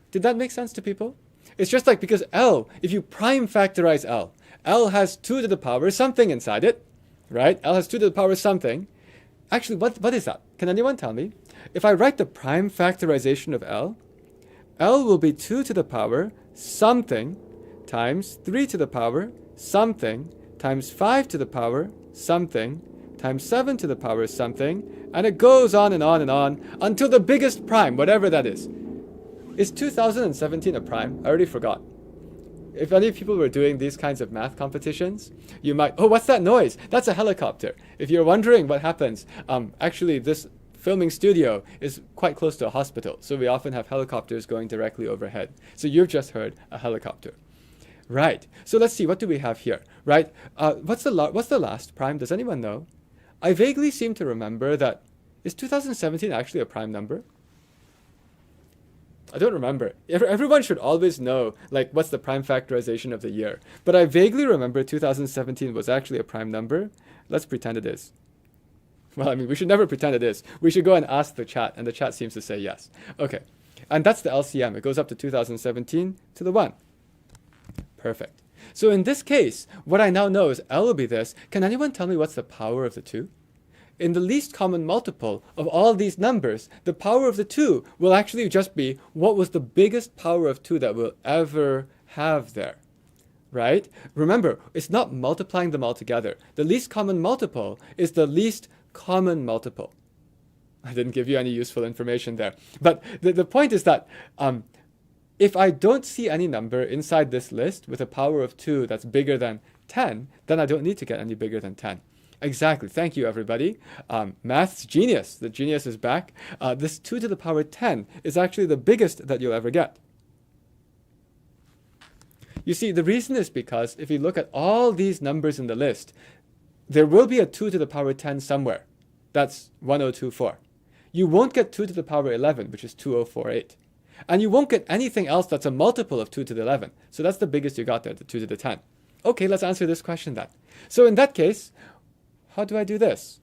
Did that make sense to people? It's just like, because L, if you prime factorize L, L has 2 to the power something inside it, right? L has 2 to the power something. Actually, what is that? Can anyone tell me? If I write the prime factorization of L, L will be 2 to the power something times 3 to the power something times 5 to the power something times 7 to the power something, and it goes on and on and on until the biggest prime, whatever that is. Is 2017 a prime? I already forgot. If any people were doing these kinds of math competitions, you might, oh, what's that noise? That's a helicopter. If you're wondering what happens, actually this filming studio is quite close to a hospital, so we often have helicopters going directly overhead. So you've just heard a helicopter. Right. So let's see, what do we have here? Right. What's the last prime? Does anyone know? I vaguely seem to remember that, is 2017 actually a prime number? I don't remember. Everyone should always know, like, what's the prime factorization of the year. But I vaguely remember 2017 was actually a prime number. Let's pretend it is. Well, I mean, we should never pretend it is. We should go and ask the chat, and the chat seems to say yes. Okay. And that's the LCM. It goes up to 2017 to the 1. Perfect. So in this case, what I now know is L will be this. Can anyone tell me what's the power of the 2? In the least common multiple of all these numbers, the power of the 2 will actually just be what was the biggest power of 2 that we'll ever have there. Right? Remember, it's not multiplying them all together. The least common multiple is the least common multiple. I didn't give you any useful information there. But the point is that if I don't see any number inside this list with a power of 2 that's bigger than 10, then I don't need to get any bigger than 10. Exactly. Thank you, everybody. Math's genius. The genius is back. This 2 to the power 10 is actually the biggest that you'll ever get. You see, the reason is because if you look at all these numbers in the list, there will be a 2 to the power 10 somewhere. That's 1024. You won't get 2 to the power 11, which is 2048. And you won't get anything else that's a multiple of 2 to the 11. So that's the biggest you got there, the 2 to the 10. Okay, let's answer this question then. So in that case, how do I do this?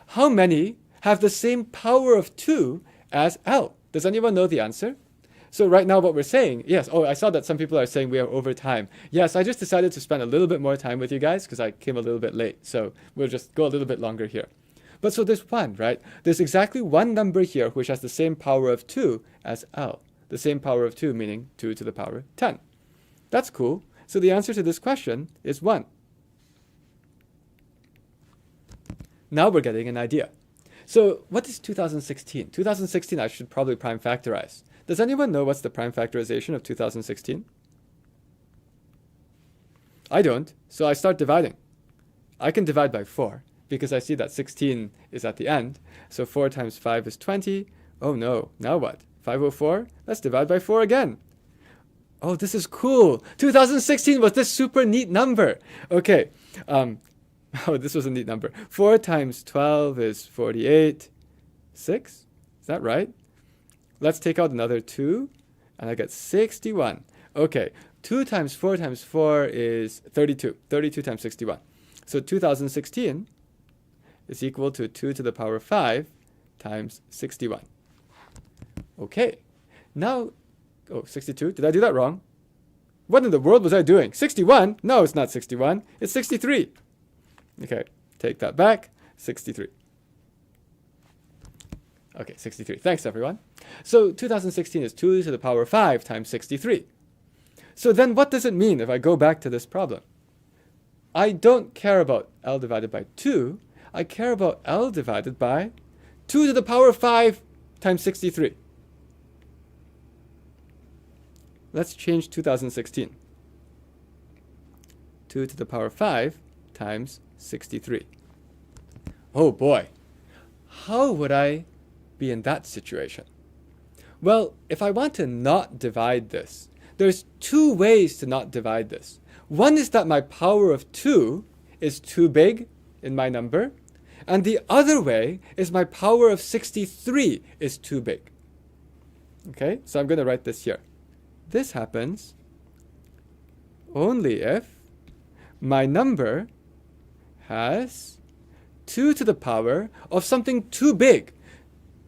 How many have the same power of 2 as L? Does anyone know the answer? So right now what we're saying, yes, oh, I saw that some people are saying we are over time. Yes, I just decided to spend a little bit more time with you guys because I came a little bit late. So we'll just go a little bit longer here. But so there's 1, right? There's exactly one number here which has the same power of 2 as L. The same power of 2, meaning 2 to the power 10. That's cool. So the answer to this question is 1. Now we're getting an idea. So what is 2016? 2016 I should probably prime factorize. Does anyone know what's the prime factorization of 2016? I don't, so I start dividing. I can divide by 4 because I see that 16 is at the end. So 4 times 5 is 20. Oh no, now what? 504? Let's divide by 4 again. Oh, this is cool. 2016 was this super neat number. Okay. Oh, this was a neat number. 4 times 12 is 48. 6? Is that right? Let's take out another 2, and I get 61. Okay, 2 times 4 times 4 is 32. 32 times 61. So 2016 is equal to 2 to the power 5 times 61. Okay, now, oh, 62. Did I do that wrong? What in the world was I doing? 61? No, it's not 61. It's 63. Okay, take that back. 63. Okay, 63. Thanks, everyone. So 2016 is 2 to the power 5 times 63. So then what does it mean if I go back to this problem? I don't care about L divided by 2. I care about L divided by 2 to the power 5 times 63. Let's change 2016. 2 to the power 5 times 63. Oh boy, how would I be in that situation? Well, if I want to not divide this, there's 2 ways to not divide this. One is that my power of 2 is too big in my number, and the other way is my power of 63 is too big. Okay, so I'm going to write this here. This happens only if my number has 2 to the power of something too big.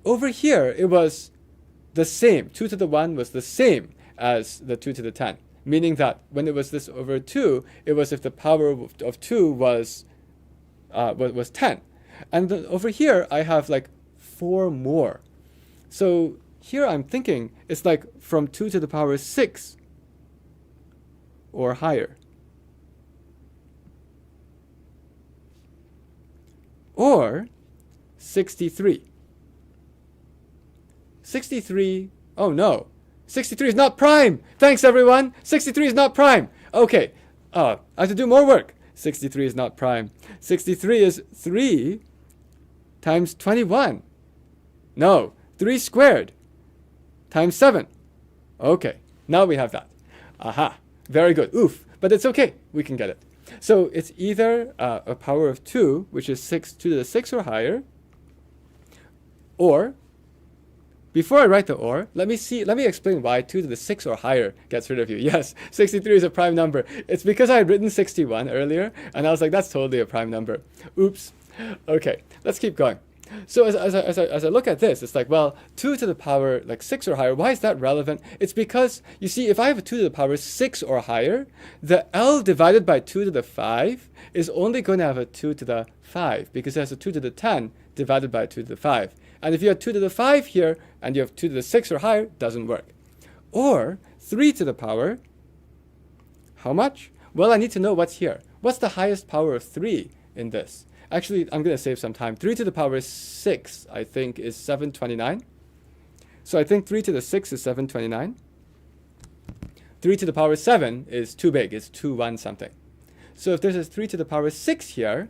Over here, it was the same. 2 to the 1 was the same as the 2 to the 10, meaning that when it was this over 2, it was if the power of 2 was 10. And over here, I have like 4 more. So here I'm thinking it's like from 2 to the power 6 or higher. Or 63. 63, oh no, 63 is not prime. Thanks everyone, 63 is not prime. Okay, I have to do more work. 63 is not prime. 63 is 3 times 21. No, 3 squared times 7. Okay, now we have that. Aha, very good. Oof, but it's okay. We can get it. So it's either a power of 2, which is 2 to the 6 or higher, or, before I write the or, let me explain why 2 to the 6 or higher gets rid of you. Yes, 63 is a prime number. It's because I had written 61 earlier, and I was like, that's totally a prime number. Oops. Okay, let's keep going. So as I look at this, it's like, well, 2 to the power like 6 or higher, why is that relevant? It's because, you see, if I have a 2 to the power 6 or higher, the L divided by 2 to the 5 is only going to have a 2 to the 5, because it has a 2 to the 10 divided by 2 to the 5. And if you have 2 to the 5 here, and you have 2 to the 6 or higher, it doesn't work. Or 3 to the power, how much? Well, I need to know what's here. What's the highest power of 3 in this? Actually, I'm going to save some time. 3 to the power 6, I think, is 729. So I think 3 to the 6 is 729. 3 to the power 7 is too big. It's 2 something. So if there's a 3 to the power 6 here,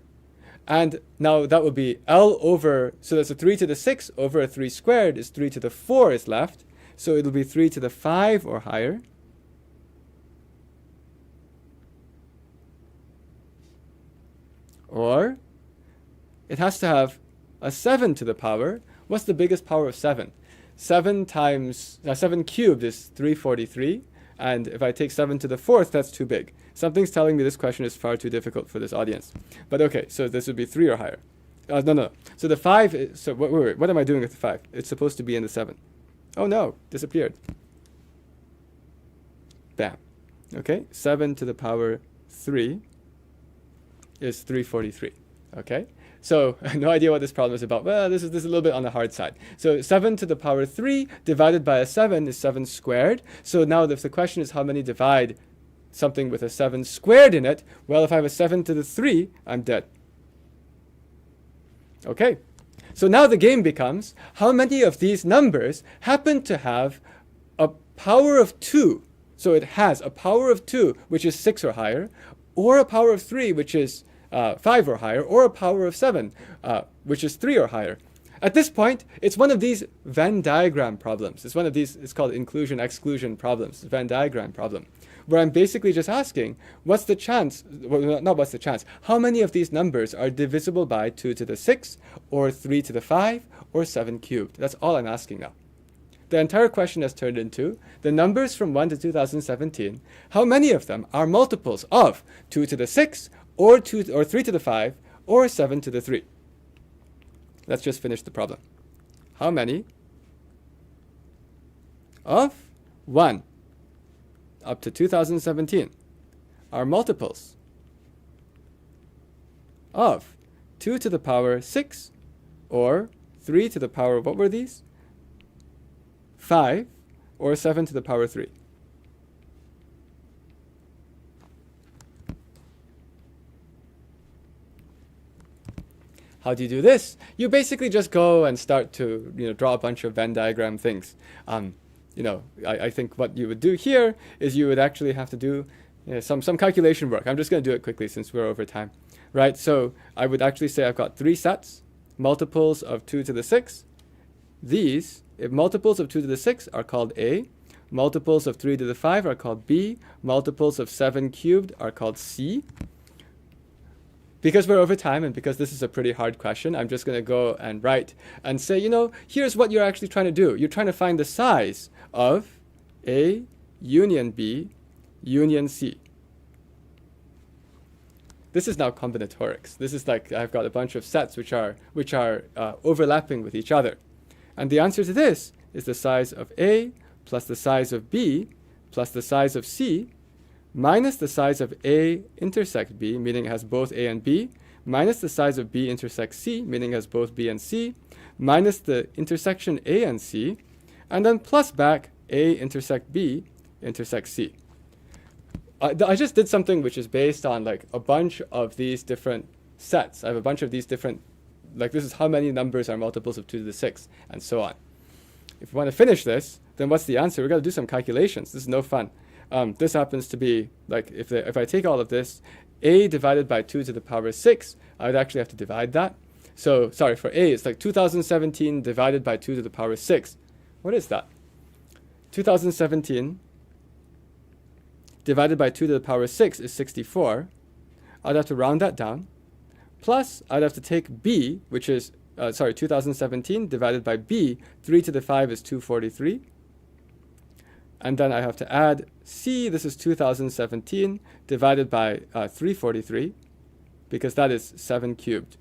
and now that would be L over, so that's a 3 to the 6 over a 3 squared is 3 to the 4 is left. So it'll be 3 to the 5 or higher. Or it has to have a 7 to the power. What's the biggest power of 7? 7 cubed is 343. And if I take 7 to the 4th, that's too big. Something's telling me this question is far too difficult for this audience. But okay, so this would be 3 or higher. No. So the 5, wait, what am I doing with the 5? It's supposed to be in the 7. Oh no, disappeared. Bam. Okay, 7 to the power 3 is 343. Okay, so no idea what this problem is about. Well, this is a little bit on the hard side. So 7 to the power 3 divided by a 7 is 7 squared. So now if the question is how many divide something with a 7 squared in it, well, if I have a 7 to the 3, I'm dead. Okay, so now the game becomes, how many of these numbers happen to have a power of 2? So it has a power of 2, which is 6 or higher, or a power of 3, which is 5 or higher, or a power of 7, which is 3 or higher. At this point, it's one of these Venn diagram problems. It's one of these, it's called inclusion-exclusion problems, Venn diagram problem, where I'm basically just asking, what's the chance, well, not what's the chance, how many of these numbers are divisible by 2 to the 6, or 3 to the 5, or 7 cubed? That's all I'm asking now. The entire question has turned into the numbers from 1 to 2017, how many of them are multiples of 2 to the 6, or 3 to the 5, or 7 to the 3. Let's just finish the problem. How many of 1 up to 2017 are multiples of 2 to the power 6, or 3 to the power, what were these? 5, or 7 to the power 3? How do you do this? You basically just go and start to draw a bunch of Venn diagram things. I think what you would do here is you would actually have to do some calculation work. I'm just going to do it quickly since we're over time. Right, so I would actually say I've got 3 sets, multiples of 2 to the 6. These, if multiples of 2 to the 6 are called A, multiples of 3 to the 5 are called B, multiples of 7 cubed are called C. Because we're over time and because this is a pretty hard question, I'm just going to go and write and say, here's what you're actually trying to do. You're trying to find the size of A union B union C. This is now combinatorics. This is like I've got a bunch of sets which are overlapping with each other. And the answer to this is the size of A plus the size of B plus the size of C minus the size of A intersect B, meaning it has both A and B, minus the size of B intersect C, meaning it has both B and C, minus the intersection A and C, and then plus back A intersect B intersect C. I just did something which is based on like a bunch of these different sets. I have a bunch of these different, like this is how many numbers are multiples of 2 to the 6, and so on. If we want to finish this, then what's the answer? We've got to do some calculations. This is no fun. This happens to be, like, if I take all of this, A divided by 2 to the power 6, I would actually have to divide that. So, sorry, for A, it's like 2017 divided by 2 to the power 6. What is that? 2017 divided by 2 to the power 6 is 64. I'd have to round that down. Plus, I'd have to take B, which is, 2017 divided by B, 3 to the 5 is 243. And then I have to add C, this is 2017 divided by 343, because that is 7 cubed.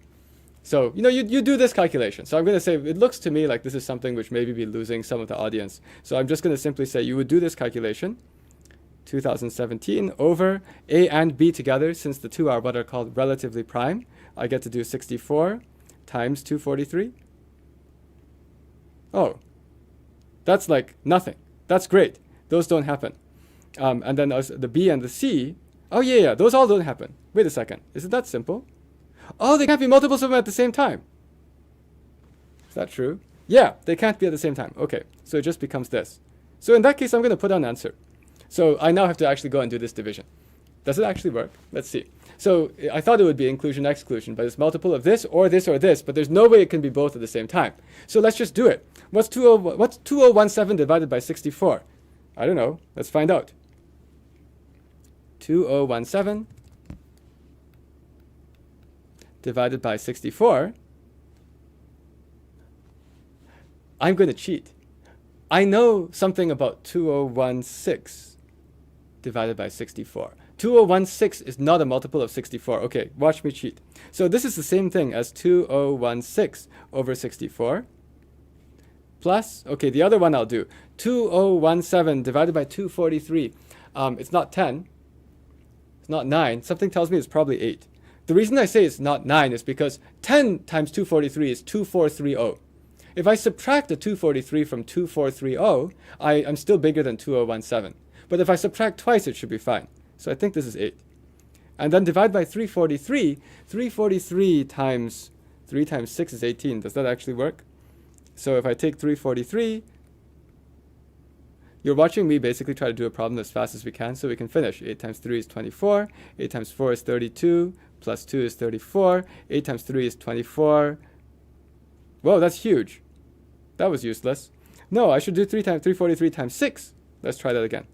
So, you do this calculation. So I'm going to say, it looks to me like this is something which maybe be losing some of the audience. So I'm just going to simply say you would do this calculation, 2017 over A and B together, since the two are what are called relatively prime. I get to do 64 times 243. Oh, that's like nothing. That's great. Those don't happen. And then the B and the C, oh yeah, those all don't happen. Wait a second, is it that simple? Oh, they can't be multiples of them at the same time. Is that true? Yeah, they can't be at the same time. Okay, so it just becomes this. So in that case, I'm going to put an answer. So I now have to actually go and do this division. Does it actually work? Let's see. So I thought it would be inclusion, exclusion, but it's multiple of this, or but there's no way it can be both at the same time. So let's just do it. What's 2017 divided by 64? I don't know. Let's find out. 2017 divided by 64. I'm going to cheat. I know something about 2016 divided by 64. 2016 is not a multiple of 64. Okay, watch me cheat. So this is the same thing as 2016 over 64. Plus, okay, the other one I'll do. 2017 divided by 243. It's not 10. It's not 9. Something tells me it's probably 8. The reason I say it's not 9 is because 10 times 243 is 2430. If I subtract the 243 from 2430, I'm still bigger than 2017. But if I subtract twice, it should be fine. So I think this is 8. And then divide by 343. 343 times 3 times 6 is 18. Does that actually work? So if I take 343, you're watching me basically try to do a problem as fast as we can so we can finish. 8 times 3 is 24. 8 times 4 is 32. Plus 2 is 34. 8 times 3 is 24. Whoa, that's huge. That was useless. No, I should do 343 times 6. Let's try that again.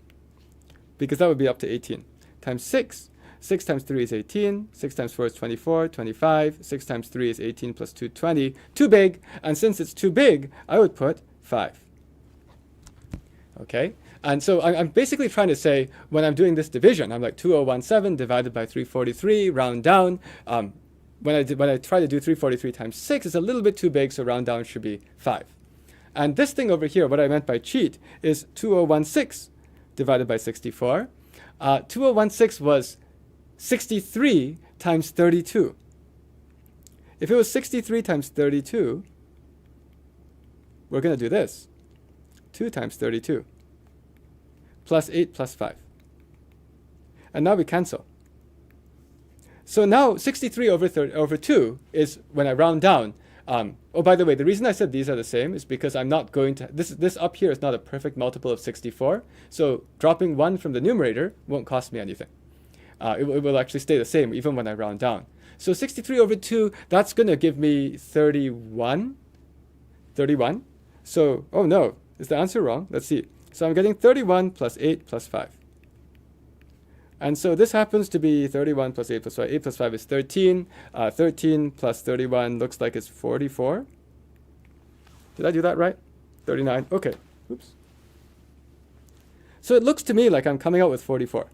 Because that would be up to 18. Times 6. 6 times 3 is 18. 6 times 4 is 24, 25. 6 times 3 is 18 plus 2, 20. Too big. And since it's too big, I would put 5. Okay? And so I'm basically trying to say, when I'm doing this division, I'm like 2017 divided by 343, round down. When I try to do 343 times 6, it's a little bit too big, so round down should be 5. And this thing over here, what I meant by cheat, is 2016 divided by 64. 2016 was 63 times 32. If it was 63 times 32, we're going to do this. 2 times 32. Plus 8 plus 5. And now we cancel. So now 63 over 2 is when I round down. Oh, by the way, the reason I said these are the same is because I'm not going to... This up here is not a perfect multiple of 64. So dropping 1 from the numerator won't cost me anything. It will actually stay the same even when I round down. So 63 over 2, that's going to give me 31. 31. So, oh no, is the answer wrong? Let's see. So I'm getting 31 plus 8 plus 5. And so this happens to be 31 plus 8 plus 5. 8 plus 5 is 13. 13 plus 31 looks like it's 44. Did I do that right? 39. Okay. Oops. So it looks to me like I'm coming out with 44.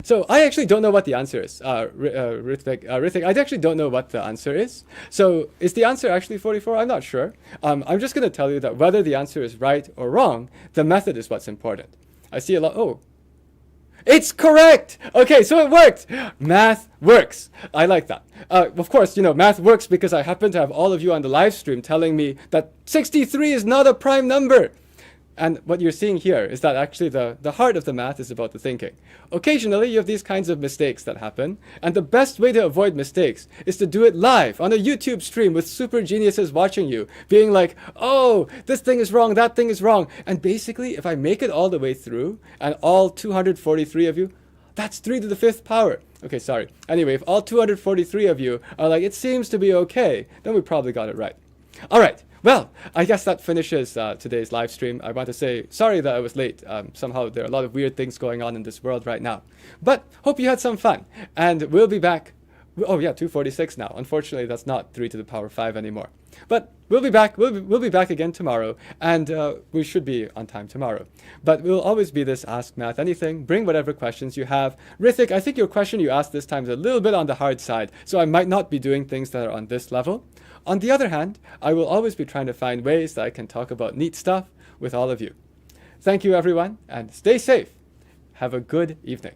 So I actually don't know what the answer is. Rithik, I actually don't know what the answer is. So is the answer actually 44? I'm not sure. I'm just going to tell you that whether the answer is right or wrong, the method is what's important. I see a lot. Oh, it's correct. Okay, so it worked. Math works. I like that. Of course, math works because I happen to have all of you on the live stream telling me that 63 is not a prime number. And what you're seeing here is that actually the heart of the math is about the thinking. Occasionally, you have these kinds of mistakes that happen. And the best way to avoid mistakes is to do it live on a YouTube stream with super geniuses watching you, being like, oh, this thing is wrong, that thing is wrong. And basically, if I make it all the way through, and all 243 of you, that's 3 to the 5th power. Okay, sorry. Anyway, if all 243 of you are like, it seems to be okay, then we probably got it right. All right. Well, I guess that finishes today's live stream. I want to say sorry that I was late. Somehow there are a lot of weird things going on in this world right now. But hope you had some fun. And we'll be back. Oh yeah, 246 now. Unfortunately, that's not 3 to the power 5 anymore. But we'll be back. We'll be back again tomorrow. And we should be on time tomorrow. But we'll always be this Ask Math Anything. Bring whatever questions you have. Rithik, I think your question you asked this time is a little bit on the hard side. So I might not be doing things that are on this level. On the other hand, I will always be trying to find ways that I can talk about neat stuff with all of you. Thank you, everyone, and stay safe. Have a good evening.